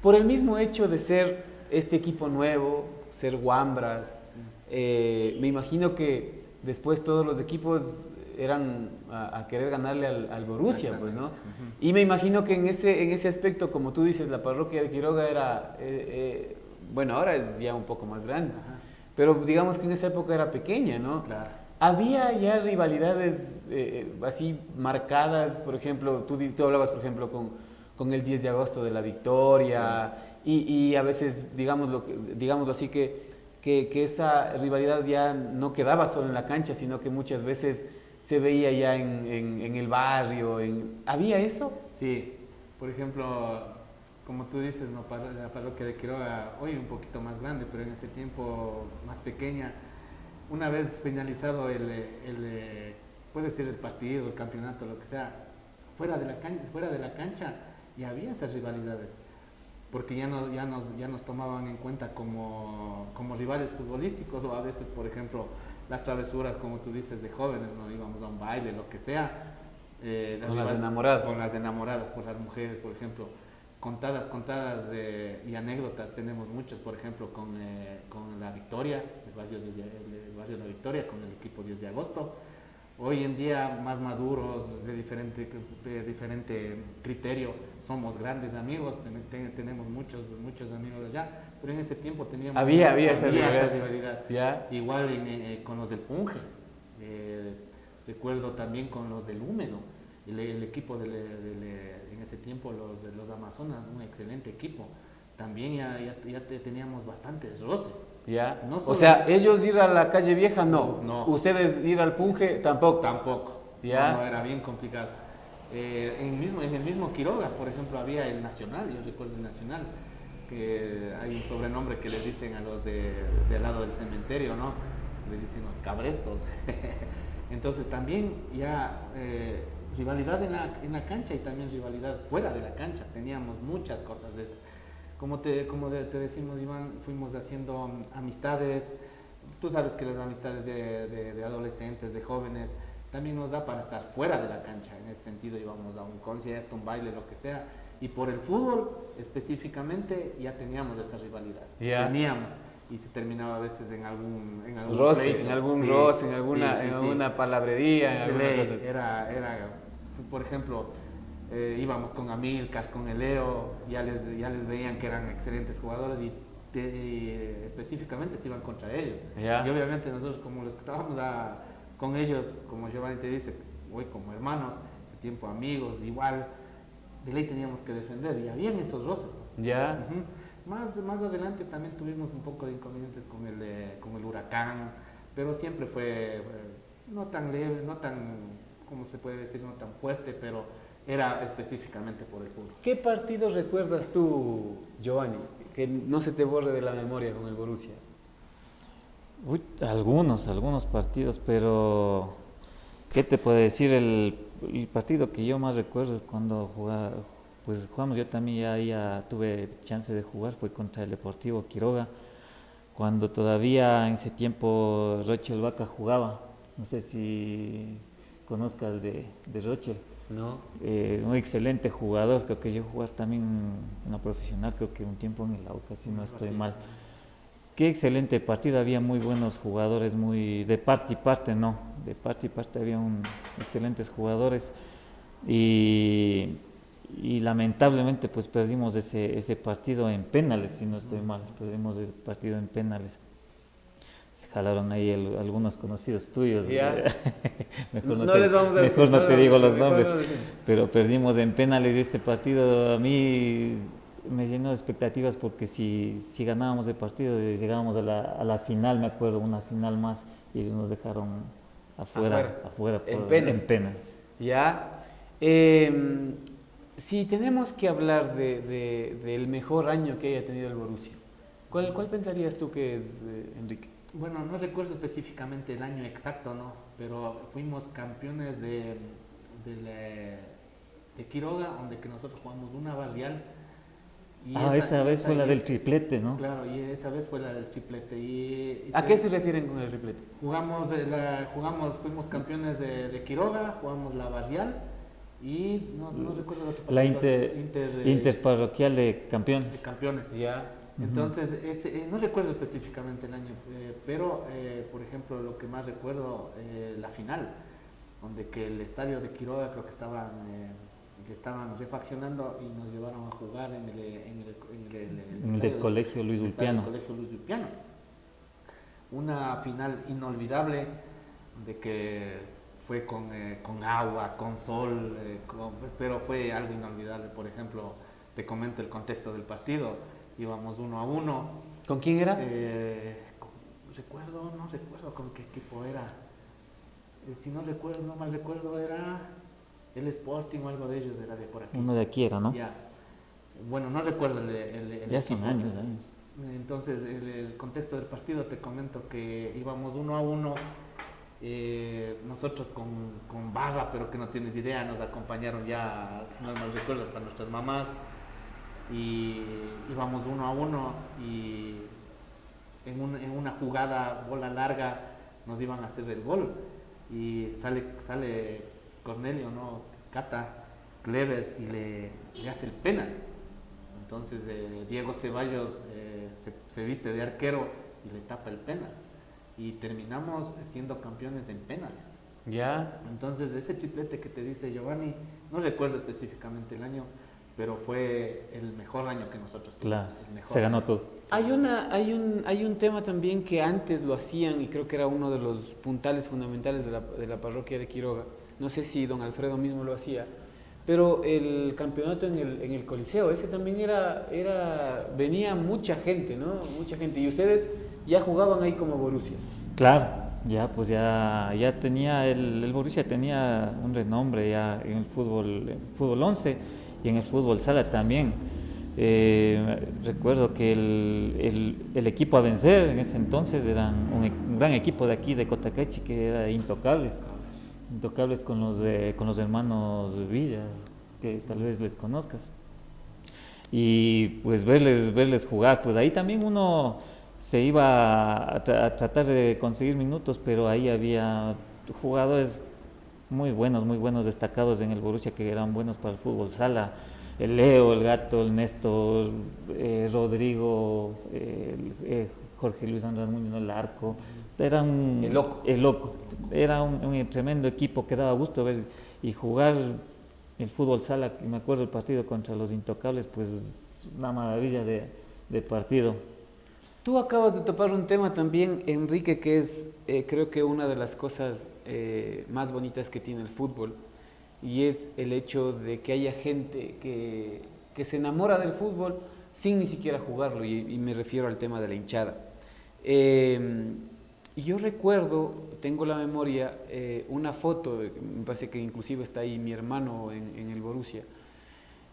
Por el mismo hecho de ser este equipo nuevo, ser Wambras, me imagino que después todos los equipos eran a querer ganarle al Borussia, pues, ¿no? Y me imagino que en ese aspecto, como tú dices, la parroquia de Quiroga era, bueno, ahora es ya un poco más grande, pero digamos que en esa época era pequeña, ¿no? Claro. Había ya rivalidades así marcadas, por ejemplo, tú hablabas, por ejemplo, con el 10 de agosto de la victoria, sí. y a veces, digámoslo así, que esa rivalidad ya no quedaba solo en la cancha, sino que muchas veces se veía ya en el barrio. ¿Había eso? Sí, por ejemplo, como tú dices, ¿no? La parroquia de Quiroga, hoy un poquito más grande, pero en ese tiempo más pequeña. Una vez finalizado puede ser el partido, el campeonato, lo que sea, fuera de la cancha ya había esas rivalidades. porque ya nos tomaban en cuenta como rivales futbolísticos, o a veces, por ejemplo, las travesuras, como tú dices, de jóvenes, ¿no? Íbamos a un baile, lo que sea. Con las enamoradas. Con las enamoradas, por las mujeres, por ejemplo. Contadas y anécdotas tenemos muchos, por ejemplo, con la Victoria, el barrio de la Victoria, con el equipo 10 de agosto. Hoy en día, más maduros, de diferente criterio, somos grandes amigos, tenemos muchos amigos allá, pero en ese tiempo teníamos había esa rivalidad. ¿Ya? Igual con los del Punje, recuerdo también con los del Húmedo, el equipo en ese tiempo, los Amazonas, un excelente equipo. También ya teníamos bastantes roces. Ya. No O sea, ellos ir a la calle vieja, no. No. Ustedes ir al Punje, tampoco. Tampoco. Ya. No, era bien complicado. En el mismo Quiroga, por ejemplo, había el Nacional, yo recuerdo el Nacional, que hay un sobrenombre que les dicen a los del lado del cementerio, ¿no? Les dicen los cabrestos. Entonces también ya rivalidad en la cancha y también rivalidad fuera de la cancha. Teníamos muchas cosas de esas. Como te decimos, Iván, fuimos haciendo amistades. Tú sabes que las amistades de adolescentes, de jóvenes, también nos da para estar fuera de la cancha. En ese sentido íbamos a un concierto, un baile, lo que sea. Y por el fútbol específicamente ya teníamos esa rivalidad. Yeah. Teníamos. Y se terminaba a veces en algún roce, pleito. en algún roce, en alguna palabrería. En alguna cosa. Era, por ejemplo, íbamos con Amilcar, con el Leo, ya les veían que eran excelentes jugadores y específicamente se iban contra ellos. Yeah. Y obviamente nosotros, como los que estábamos con ellos, como Giovanni te dice, hoy como hermanos, ese tiempo amigos, igual, de ley teníamos que defender y habían esos roces. Ya. Más adelante también tuvimos un poco de inconvenientes con el Huracán, pero siempre fue no tan leve, no tan, ¿cómo se puede decir? No tan fuerte, pero era específicamente por el fútbol. ¿Qué partidos recuerdas tú, Giovanni, que no se te borre de la memoria con el Borussia? Uy, algunos partidos, pero ¿qué te puedo decir? El partido que yo más recuerdo es cuando jugamos, yo también ya tuve chance de jugar, fue contra el Deportivo Quiroga, cuando todavía en ese tiempo Rochel Vaca jugaba. No sé si conozcas de Rochel. No. Un excelente jugador, creo que yo jugar también en la profesional, creo que un tiempo en el AUCA, si no estoy mal. Qué excelente partido, había muy buenos jugadores, de parte y parte, ¿no? De parte y parte había excelentes jugadores y lamentablemente pues perdimos ese partido en penales, si no estoy mal, perdimos el partido en penales. Se jalaron ahí algunos conocidos tuyos. Yeah. Mejor les vamos a decir, mejor no te digo los nombres, no pero perdimos en penales y este partido a mí me llenó de expectativas porque si ganábamos el partido llegábamos a la final, me acuerdo, una final más y nos dejaron afuera en penales. Ya. Si tenemos que hablar del mejor año que haya tenido el Borussia, ¿cuál pensarías tú que es, Enrique? Bueno, no recuerdo específicamente el año exacto, ¿no? Pero fuimos campeones de Quiroga, donde que nosotros jugamos una barrial. Y esa vez fue la del triplete, ¿no? Claro, y esa vez fue la del triplete. ¿A qué se refieren con el triplete? Fuimos campeones de Quiroga, jugamos la barrial y no recuerdo el otro partido. La interparroquial de campeones. De campeones. Ya. Entonces, no recuerdo específicamente el año, pero, por ejemplo, lo que más recuerdo, la final, donde que el estadio de Quiroga creo que estaban refaccionando y nos llevaron a jugar en el del Colegio Luis Ulpiano. Una final inolvidable, de que fue con agua, con sol, pero fue algo inolvidable. Por ejemplo, te comento el contexto del partido. Íbamos 1-1. ¿Con quién era? No recuerdo con qué equipo era. Si no mal recuerdo, era el Sporting o algo de ellos, era de por aquí. Uno de aquí era, ¿no? Ya. Bueno, no recuerdo el ya son años. Entonces, el contexto del partido, te comento que íbamos 1-1. Nosotros con barra, pero que no tienes idea, nos acompañaron ya, si no mal recuerdo, hasta nuestras mamás. y íbamos 1-1 y en una jugada, bola larga, nos iban a hacer el gol y sale Cornelio, ¿no? Cata, Clever, y le hace el penal. Entonces Diego Ceballos se viste de arquero y le tapa el penal. Y terminamos siendo campeones en penales. Ya. Entonces ese triplete que te dice Giovanni, no recuerdo específicamente el año, pero fue el mejor año que nosotros tuvimos. Claro, se ganó todo. Hay un tema también que antes lo hacían y creo que era uno de los puntales fundamentales de la parroquia de Quiroga. No sé si don Alfredo mismo lo hacía, pero el campeonato en el Coliseo, ese también venía mucha gente, ¿no? Mucha gente. Y ustedes ya jugaban ahí como Borussia. Claro, ya tenía, el Borussia tenía un renombre ya en el fútbol 11 y en el fútbol sala también. Recuerdo que el equipo a vencer en ese entonces era un gran equipo de aquí de Cotacachi, que era Intocables con los hermanos Villas, que tal vez les conozcas, y pues verles jugar, pues ahí también uno se iba a tratar de conseguir minutos, pero ahí había jugadores muy buenos destacados en el Borussia, que eran buenos para el fútbol sala: el Leo, el Gato, el Néstor, Rodrigo, Jorge Luis Andrés Muñoz, el Arco. Era el loco. Era un tremendo equipo que daba gusto ver y jugar el fútbol sala. Me acuerdo el partido contra los Intocables, pues una maravilla de partido. Tú acabas de topar un tema también, Enrique, que es creo que una de las cosas más bonitas que tiene el fútbol, y es el hecho de que haya gente que se enamora del fútbol sin ni siquiera jugarlo, y me refiero al tema de la hinchada. Yo recuerdo, tengo la memoria, una foto, me parece que inclusive está ahí mi hermano en el Borussia,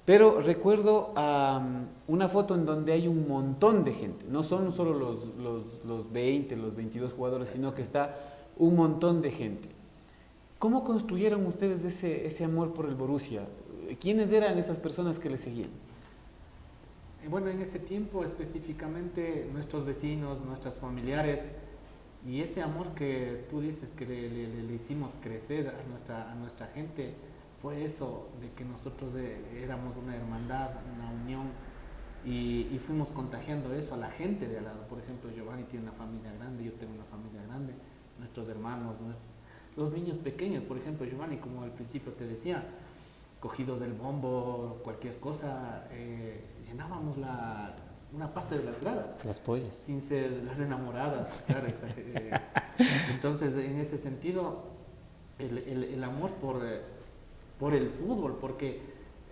pero recuerdo una foto en donde hay un montón de gente, no son solo los 20, los 22 jugadores, sino que está un montón de gente. ¿Cómo construyeron ustedes ese amor por el Borussia? ¿Quiénes eran esas personas que le seguían? Bueno, en ese tiempo específicamente nuestros vecinos, nuestros familiares, y ese amor que tú dices que le hicimos crecer a nuestra gente, fue eso, de que nosotros éramos una hermandad, una unión, y fuimos contagiando eso a la gente de al lado. Por ejemplo, Giovanni tiene una familia grande, yo tengo una familia grande, nuestros hermanos, los niños pequeños, por ejemplo, Giovanni, como al principio te decía, cogidos del bombo, cualquier cosa, llenábamos una parte de las gradas. Las pollas. Sin ser las enamoradas, claro. Entonces, en ese sentido, el amor por el fútbol, porque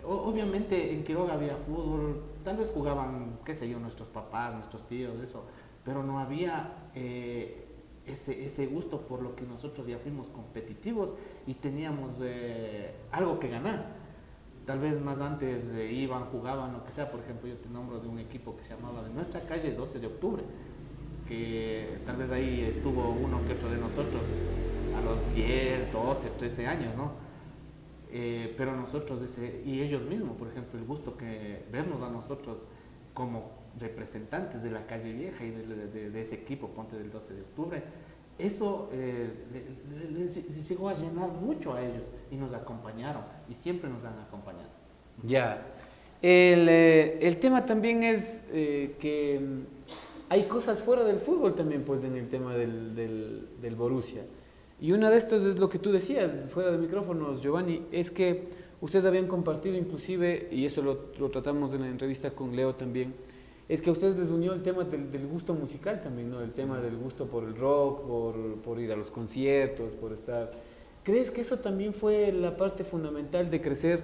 obviamente en Quiroga había fútbol, tal vez jugaban, qué sé yo, nuestros papás, nuestros tíos, eso, pero no había ese gusto por lo que nosotros ya fuimos competitivos y teníamos algo que ganar. Tal vez más antes iban, jugaban, lo que sea. Por ejemplo, yo te nombro de un equipo que se llamaba de nuestra calle 12 de octubre, que tal vez ahí estuvo uno que otro de nosotros a los 10, 12, 13 años, ¿no? Pero nosotros, y ellos mismos, por ejemplo, el gusto que vernos a nosotros como representantes de la calle vieja y de ese equipo, ponte del 12 de octubre, eso les llegó a llenar mucho a ellos y nos acompañaron y siempre nos han acompañado. Ya. El tema también es que hay cosas fuera del fútbol también, pues, en el tema del Borussia. Y una de estas es lo que tú decías, fuera de micrófonos, Giovanni, es que ustedes habían compartido inclusive, y eso lo tratamos en la entrevista con Leo también, es que a ustedes les unió el tema del gusto musical también, ¿no? El tema del gusto por el rock, por ir a los conciertos, por estar... ¿Crees que eso también fue la parte fundamental de crecer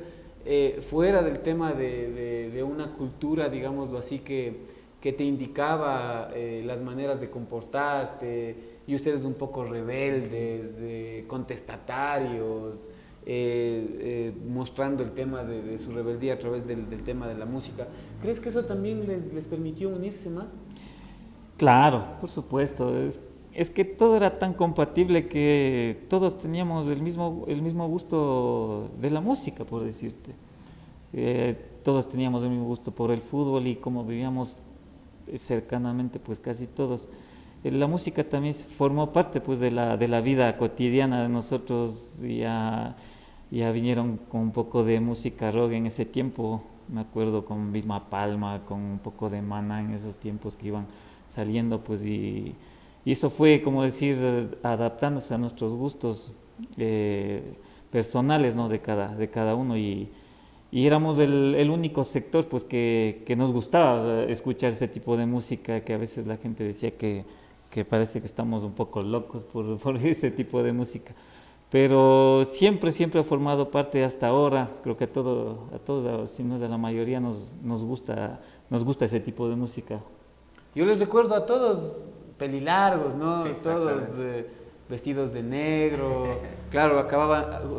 fuera del tema de una cultura, digámoslo así, que te indicaba las maneras de comportarte, y ustedes un poco rebeldes, contestatarios, mostrando el tema de su rebeldía a través del tema de la música? ¿Crees que eso también les permitió unirse más? Claro, por supuesto. Es que todo era tan compatible que todos teníamos el mismo gusto de la música, por decirte. Todos teníamos el mismo gusto por el fútbol y como vivíamos cercanamente, pues casi todos. La música también formó parte pues de la vida cotidiana de nosotros. Ya vinieron con un poco de música rock en ese tiempo, me acuerdo con Vilma Palma, con un poco de Maná en esos tiempos que iban saliendo, pues y eso fue, como decir, adaptándose a nuestros gustos personales, ¿no? de cada uno, y éramos el único sector pues que nos gustaba escuchar ese tipo de música, que a veces la gente decía que parece que estamos un poco locos por ese tipo de música. Pero siempre ha formado parte hasta ahora. Creo que a todos, si no es a la mayoría, nos gusta ese tipo de música. Yo les recuerdo a todos pelilargos, ¿no? Sí, todos vestidos de negro. Claro,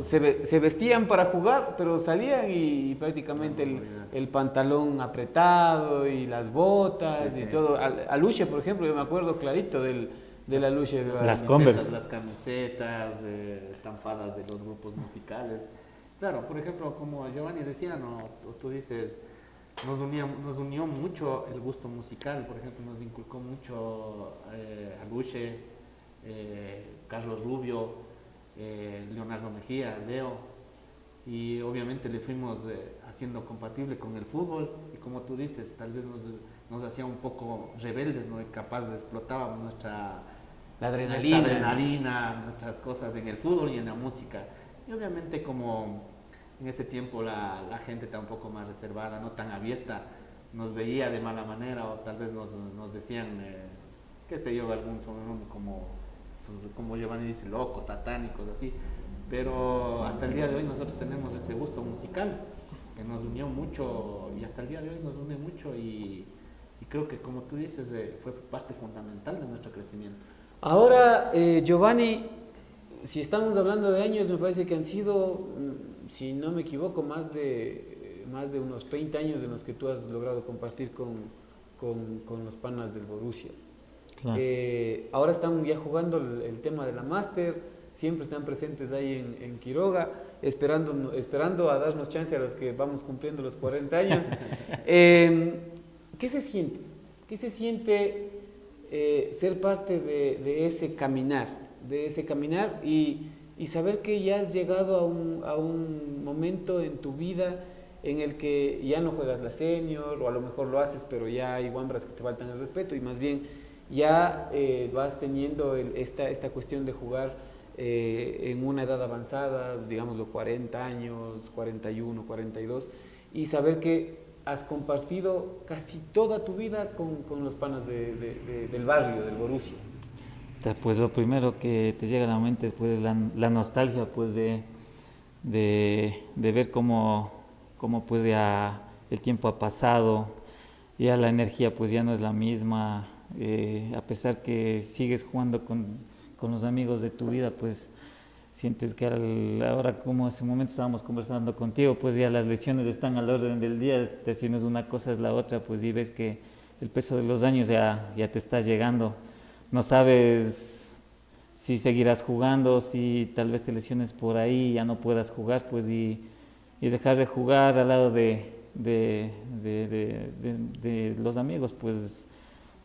se vestían para jugar, pero salían y prácticamente el pantalón apretado y las botas y todo. Aluche, por ejemplo, yo me acuerdo clarito del Aluche. Las Converse. Las camisetas estampadas de los grupos musicales. Claro, por ejemplo, como Giovanni decía, ¿no? Tú dices, nos unió mucho el gusto musical. Por ejemplo, nos inculcó mucho Aluche, Carlos Rubio, Leonardo Mejía, Leo, y obviamente le fuimos haciendo compatible con el fútbol, y como tú dices, tal vez nos hacía un poco rebeldes, ¿no? Y capaz explotábamos nuestra adrenalina, nuestras cosas en el fútbol y en la música. Y obviamente como en ese tiempo la gente está un poco más reservada, no tan abierta, nos veía de mala manera, o tal vez nos decían, qué sé yo, algún sobrenombre como Giovanni dice, locos, satánicos, así. Pero hasta el día de hoy nosotros tenemos ese gusto musical que nos unió mucho, y hasta el día de hoy nos une mucho, y creo que, como tú dices, fue parte fundamental de nuestro crecimiento. Ahora, Giovanni, si estamos hablando de años, me parece que han sido, si no me equivoco, más de unos 30 años en los que tú has logrado compartir con los panas del Borussia. Claro. Ahora están ya jugando el tema de la Master, siempre están presentes ahí en Quiroga, esperando a darnos chance a los que vamos cumpliendo los 40 años. ¿Qué se siente? ¿Qué se siente ser parte de ese caminar? Y saber que ya has llegado a un momento en tu vida en el que ya no juegas la senior, o a lo mejor lo haces, pero ya hay guambras que te faltan el respeto, y más bien ya vas teniendo esta cuestión de jugar en una edad avanzada, digámoslo 40 años, 41, 42, y saber que has compartido casi toda tu vida con los panas del barrio, del Borussia. Pues lo primero que te llega a la mente es pues la nostalgia, pues de ver cómo pues ya el tiempo ha pasado, ya la energía pues ya no es la misma, a pesar que sigues jugando con los amigos de tu vida, pues sientes que ahora, como hace un momento estábamos conversando contigo, pues ya las lesiones están al orden del día, si no es una cosa es la otra, pues y ves que el peso de los años ya te está llegando, no sabes si seguirás jugando, si tal vez te lesiones por ahí y ya no puedas jugar, pues y dejar de jugar al lado de los amigos, pues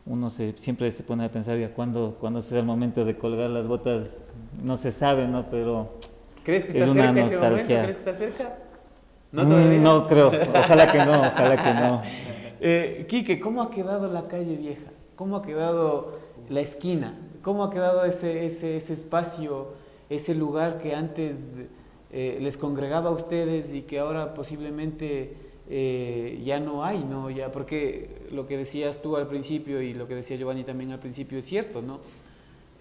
uno siempre se pone a pensar ya cuándo será el momento de colgar las botas, no se sabe, ¿no? Pero ¿crees que es está una cerca nostalgia. ese momento? ¿Crees que está cerca? No, todavía. No creo, ojalá que no. Quique, ¿cómo ha quedado la calle vieja? ¿Cómo ha quedado la esquina? ¿Cómo ha quedado ese espacio, ese lugar que antes les congregaba a ustedes y que ahora posiblemente ya no hay, ¿no? Ya, porque lo que decías tú al principio y lo que decía Giovanni también al principio es cierto, ¿no?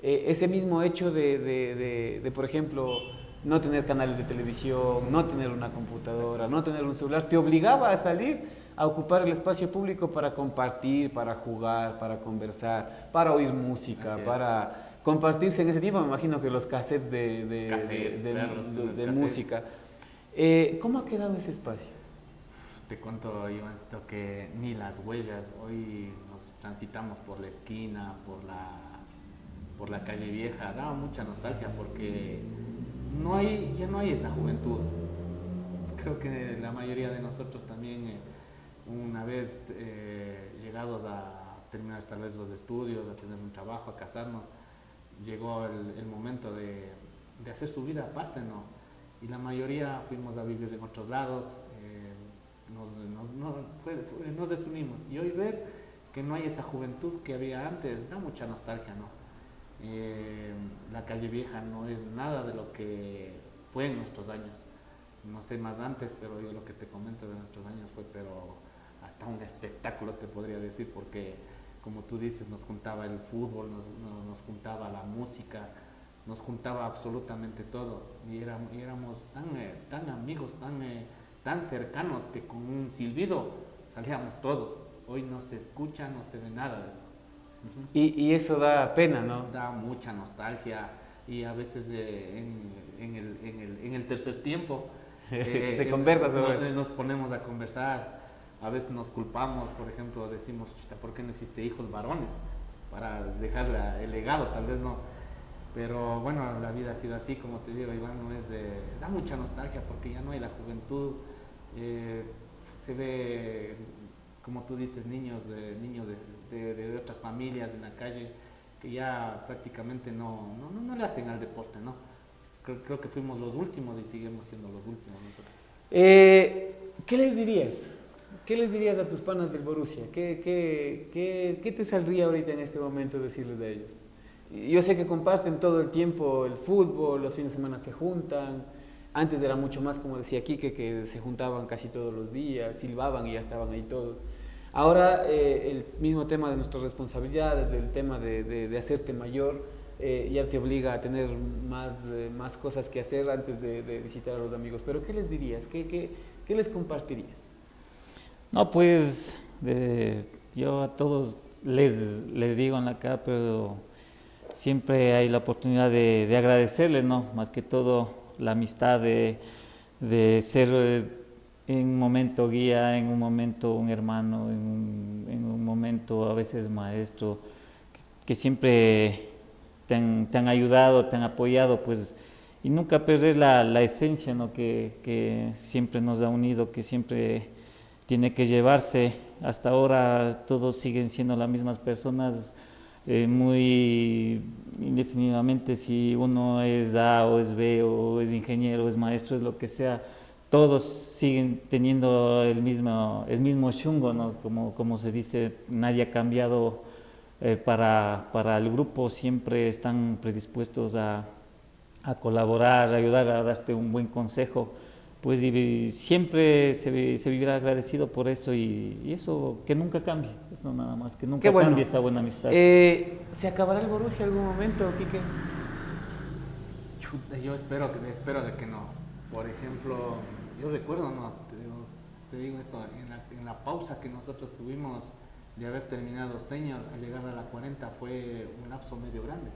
Ese mismo hecho de, por ejemplo, no tener canales de televisión, no tener una computadora, no tener un celular, te obligaba a salir a ocupar el espacio público para compartir, para jugar, para conversar, para oír música, para compartirse en ese tiempo. Me imagino que los cassettes de música. ¿Cómo ha quedado ese espacio? Te cuento, Iván, que ni las huellas. Hoy nos transitamos por la esquina, por la calle vieja. Daba mucha nostalgia porque ya no hay esa juventud. creo que la mayoría de nosotros también, una vez llegados a terminar tal vez los estudios, a tener un trabajo, a casarnos, llegó el momento de hacer su vida aparte, ¿no? Y la mayoría fuimos a vivir en otros lados, nos desunimos. Y hoy ver que no hay esa juventud que había antes, da mucha nostalgia, ¿no? La calle vieja no es nada de lo que fue en nuestros años. No sé más antes, pero yo lo que te comento de nuestros años fue pero hasta un espectáculo, te podría decir, porque como tú dices, nos juntaba el fútbol, nos juntaba la música, nos juntaba absolutamente todo, y éramos tan amigos, tan cercanos, que con un silbido salíamos todos. Hoy no se escucha, no se ve nada de eso. Y eso da pena, ¿no? Da mucha nostalgia, y a veces en el tercer tiempo se conversa sobre eso. Nos ponemos a conversar, a veces nos culpamos, por ejemplo, decimos, ¿por qué no hiciste hijos varones? Para dejar el legado, tal vez no. Pero bueno, la vida ha sido así, como te digo, Iván, da mucha nostalgia porque ya no hay la juventud, se ve, como tú dices, niños de otras familias en la calle que ya prácticamente no le hacen al deporte, ¿no? Creo que fuimos los últimos y seguimos siendo los últimos nosotros. ¿Qué les dirías? ¿Qué les dirías a tus panas del Borussia? ¿Qué te saldría ahorita en este momento decirles a ellos? Yo sé que comparten todo el tiempo el fútbol, los fines de semana se juntan. Antes era mucho más, como decía Quique, que se juntaban casi todos los días, silbaban y ya estaban ahí todos. Ahora el mismo tema de nuestras responsabilidades, el tema de hacerte mayor, ya te obliga a tener más cosas que hacer antes de visitar a los amigos. Pero ¿qué les dirías? ¿Qué les compartirías? No, pues yo a todos les digo en la cara, pero siempre hay la oportunidad de agradecerles, ¿no? Más que todo la amistad de ser en un momento guía, en un momento un hermano, en un momento a veces maestro, que siempre te han ayudado, te han apoyado, pues, y nunca perder la esencia, ¿no? que siempre nos ha unido, que siempre tiene que llevarse. Hasta ahora todos siguen siendo las mismas personas, muy indefinidamente, si uno es A o es B o es ingeniero o es maestro, es lo que sea, todos siguen teniendo el mismo chungo, ¿no? Como se dice, nadie ha cambiado para el grupo, siempre están predispuestos a colaborar, a ayudar, a darte un buen consejo, pues y siempre se vivirá agradecido por eso, y eso que nunca cambie, eso nada más, que nunca cambie esa buena amistad. ¿Se acabará el Borussia algún momento, Quique? Yo espero de que no. Por ejemplo, yo recuerdo, no, te digo eso, en la pausa que nosotros tuvimos de haber terminado senior, al llegar a la 40 fue un lapso medio grande,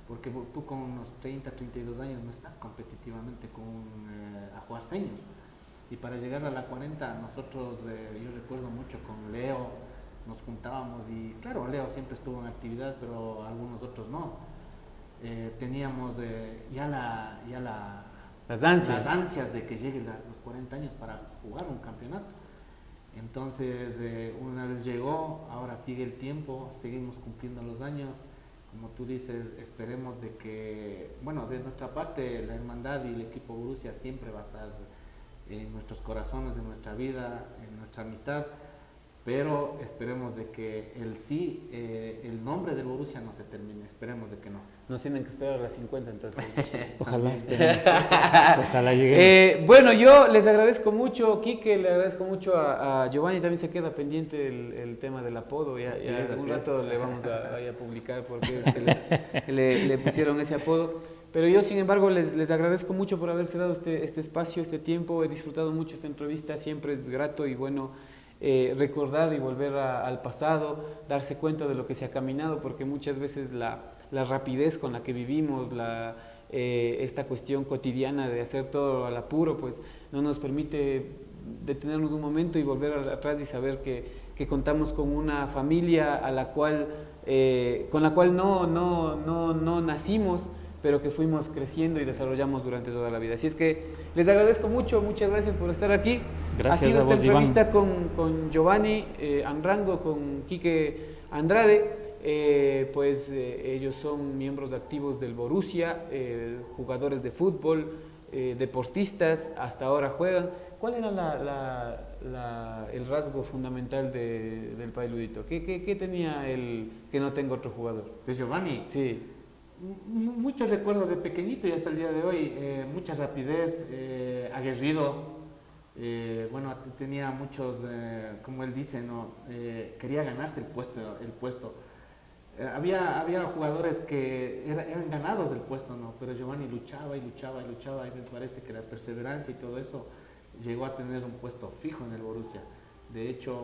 porque tú con unos 30, 32 años no estás competitivamente a jugar senior, y para llegar a la 40 nosotros, yo recuerdo mucho con Leo, nos juntábamos, y claro, Leo siempre estuvo en actividad, pero algunos otros no. Teníamos las ansias de que lleguen los 40 años para jugar un campeonato. Entonces, una vez llegó, ahora sigue el tiempo, seguimos cumpliendo los años. Como tú dices, esperemos de que, bueno, de nuestra parte, la hermandad y el equipo Borussia siempre va a estar en nuestros corazones, en nuestra vida, en nuestra amistad, pero esperemos de que el nombre del Borussia no se termine, esperemos de que no. Nos tienen que esperar a las 50 entonces. Ojalá esperemos. Ojalá lleguemos. Bueno, yo les agradezco mucho, Quique, le agradezco mucho a Giovanni, también se queda pendiente el tema del apodo, ya un rato le vamos a publicar porque le pusieron ese apodo. Pero yo, sin embargo, les agradezco mucho por haberse dado este espacio, este tiempo. He disfrutado mucho esta entrevista, siempre es grato y bueno recordar y volver al pasado, darse cuenta de lo que se ha caminado, porque muchas veces la rapidez con la que vivimos, esta cuestión cotidiana de hacer todo al apuro, pues no nos permite detenernos un momento y volver atrás y saber que contamos con una familia con la cual no nacimos, pero que fuimos creciendo y desarrollamos durante toda la vida. Así es que les agradezco mucho, muchas gracias por estar aquí. Gracias ha sido a esta vos, entrevista con Giovanni Anrango, con Quique Andrade. Ellos son miembros activos del Borussia, jugadores de fútbol, deportistas, hasta ahora juegan. ¿Cuál era el rasgo fundamental del Pailudito? ¿Qué tenía él que no tenga otro jugador? ¿De Giovanni? Sí. Muchos recuerdos de pequeñito y hasta el día de hoy, mucha rapidez, aguerrido. Tenía muchos, como él dice, ¿no? Quería ganarse el puesto. Había jugadores que eran ganados del puesto, ¿no? Pero Giovanni luchaba y me parece que la perseverancia y todo eso llegó a tener un puesto fijo en el Borussia. De hecho,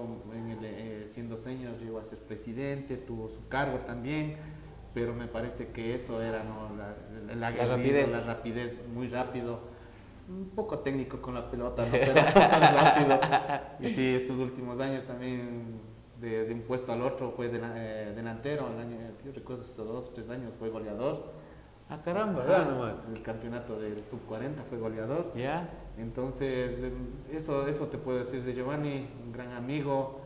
siendo senior llegó a ser presidente, tuvo su cargo también, pero me parece que eso era, ¿no? la rapidez, muy rápido, un poco técnico con la pelota, ¿no? Pero rápido. Y sí, estos últimos años también de un puesto al otro fue delantero. Yo recuerdo estos 2 o 3 años fue goleador. Ah, caramba, nomás. El campeonato del sub-40 fue goleador. Ya. Entonces, eso te puedo decir de Giovanni, un gran amigo,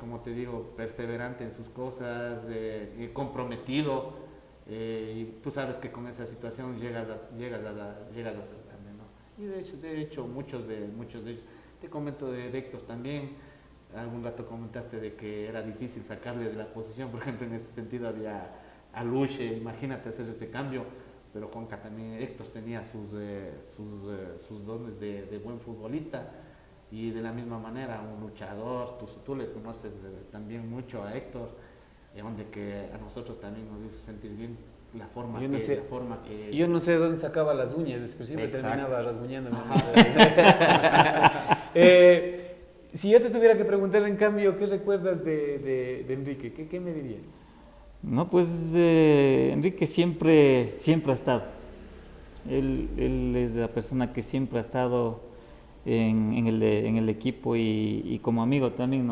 como te digo, perseverante en sus cosas, comprometido, y tú sabes que con esa situación llegas a ser grande, ¿no? Y de hecho muchos de ellos, te comento de Héctor también. Algún rato comentaste de que era difícil sacarle de la posición, por ejemplo, en ese sentido había a Luche, imagínate hacer ese cambio, pero Juanca también, Héctor tenía sus dones de buen futbolista, y de la misma manera un luchador. Tú le conoces también mucho a Héctor, donde que a nosotros también nos hizo sentir bien la forma que... Yo no sé de dónde sacaba las uñas, es que siempre terminaba rasguñándome. Si yo te tuviera que preguntar, en cambio, ¿qué recuerdas de Enrique? ¿Qué me dirías? No, pues Enrique siempre ha estado. Él es la persona que siempre ha estado en el equipo y como amigo también,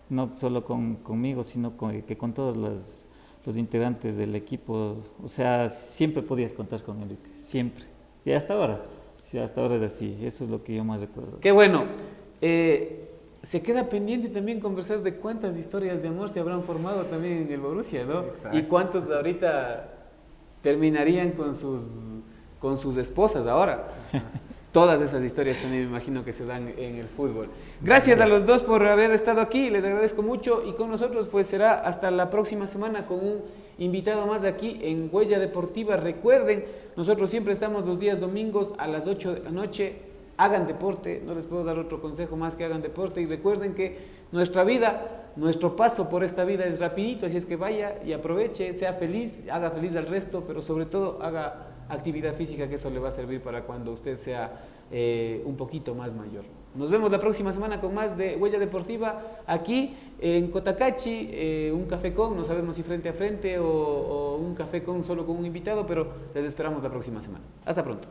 no solo conmigo, sino que con todos los integrantes del equipo. O sea, siempre podías contar con Enrique, siempre. Y hasta ahora es así. Eso es lo que yo más recuerdo. ¡Qué bueno! Se queda pendiente también conversar de cuántas historias de amor se habrán formado también en el Borussia, ¿no? Exacto. Y cuántos ahorita terminarían con sus esposas ahora. Todas esas historias también me imagino que se dan en el fútbol. Gracias a los dos por haber estado aquí, les agradezco mucho, y con nosotros pues será hasta la próxima semana con un invitado más de aquí en Huella Deportiva. Recuerden, nosotros siempre estamos los días domingos a las 8 de la noche. Hagan deporte, no les puedo dar otro consejo más que hagan deporte, y recuerden que nuestra vida, nuestro paso por esta vida es rapidito, así es que vaya y aproveche, sea feliz, haga feliz al resto, pero sobre todo haga actividad física, que eso le va a servir para cuando usted sea un poquito más mayor. Nos vemos la próxima semana con más de Huella Deportiva aquí en Cotacachi, un café con, no sabemos si frente a frente o un café con solo con un invitado, pero les esperamos la próxima semana. Hasta pronto.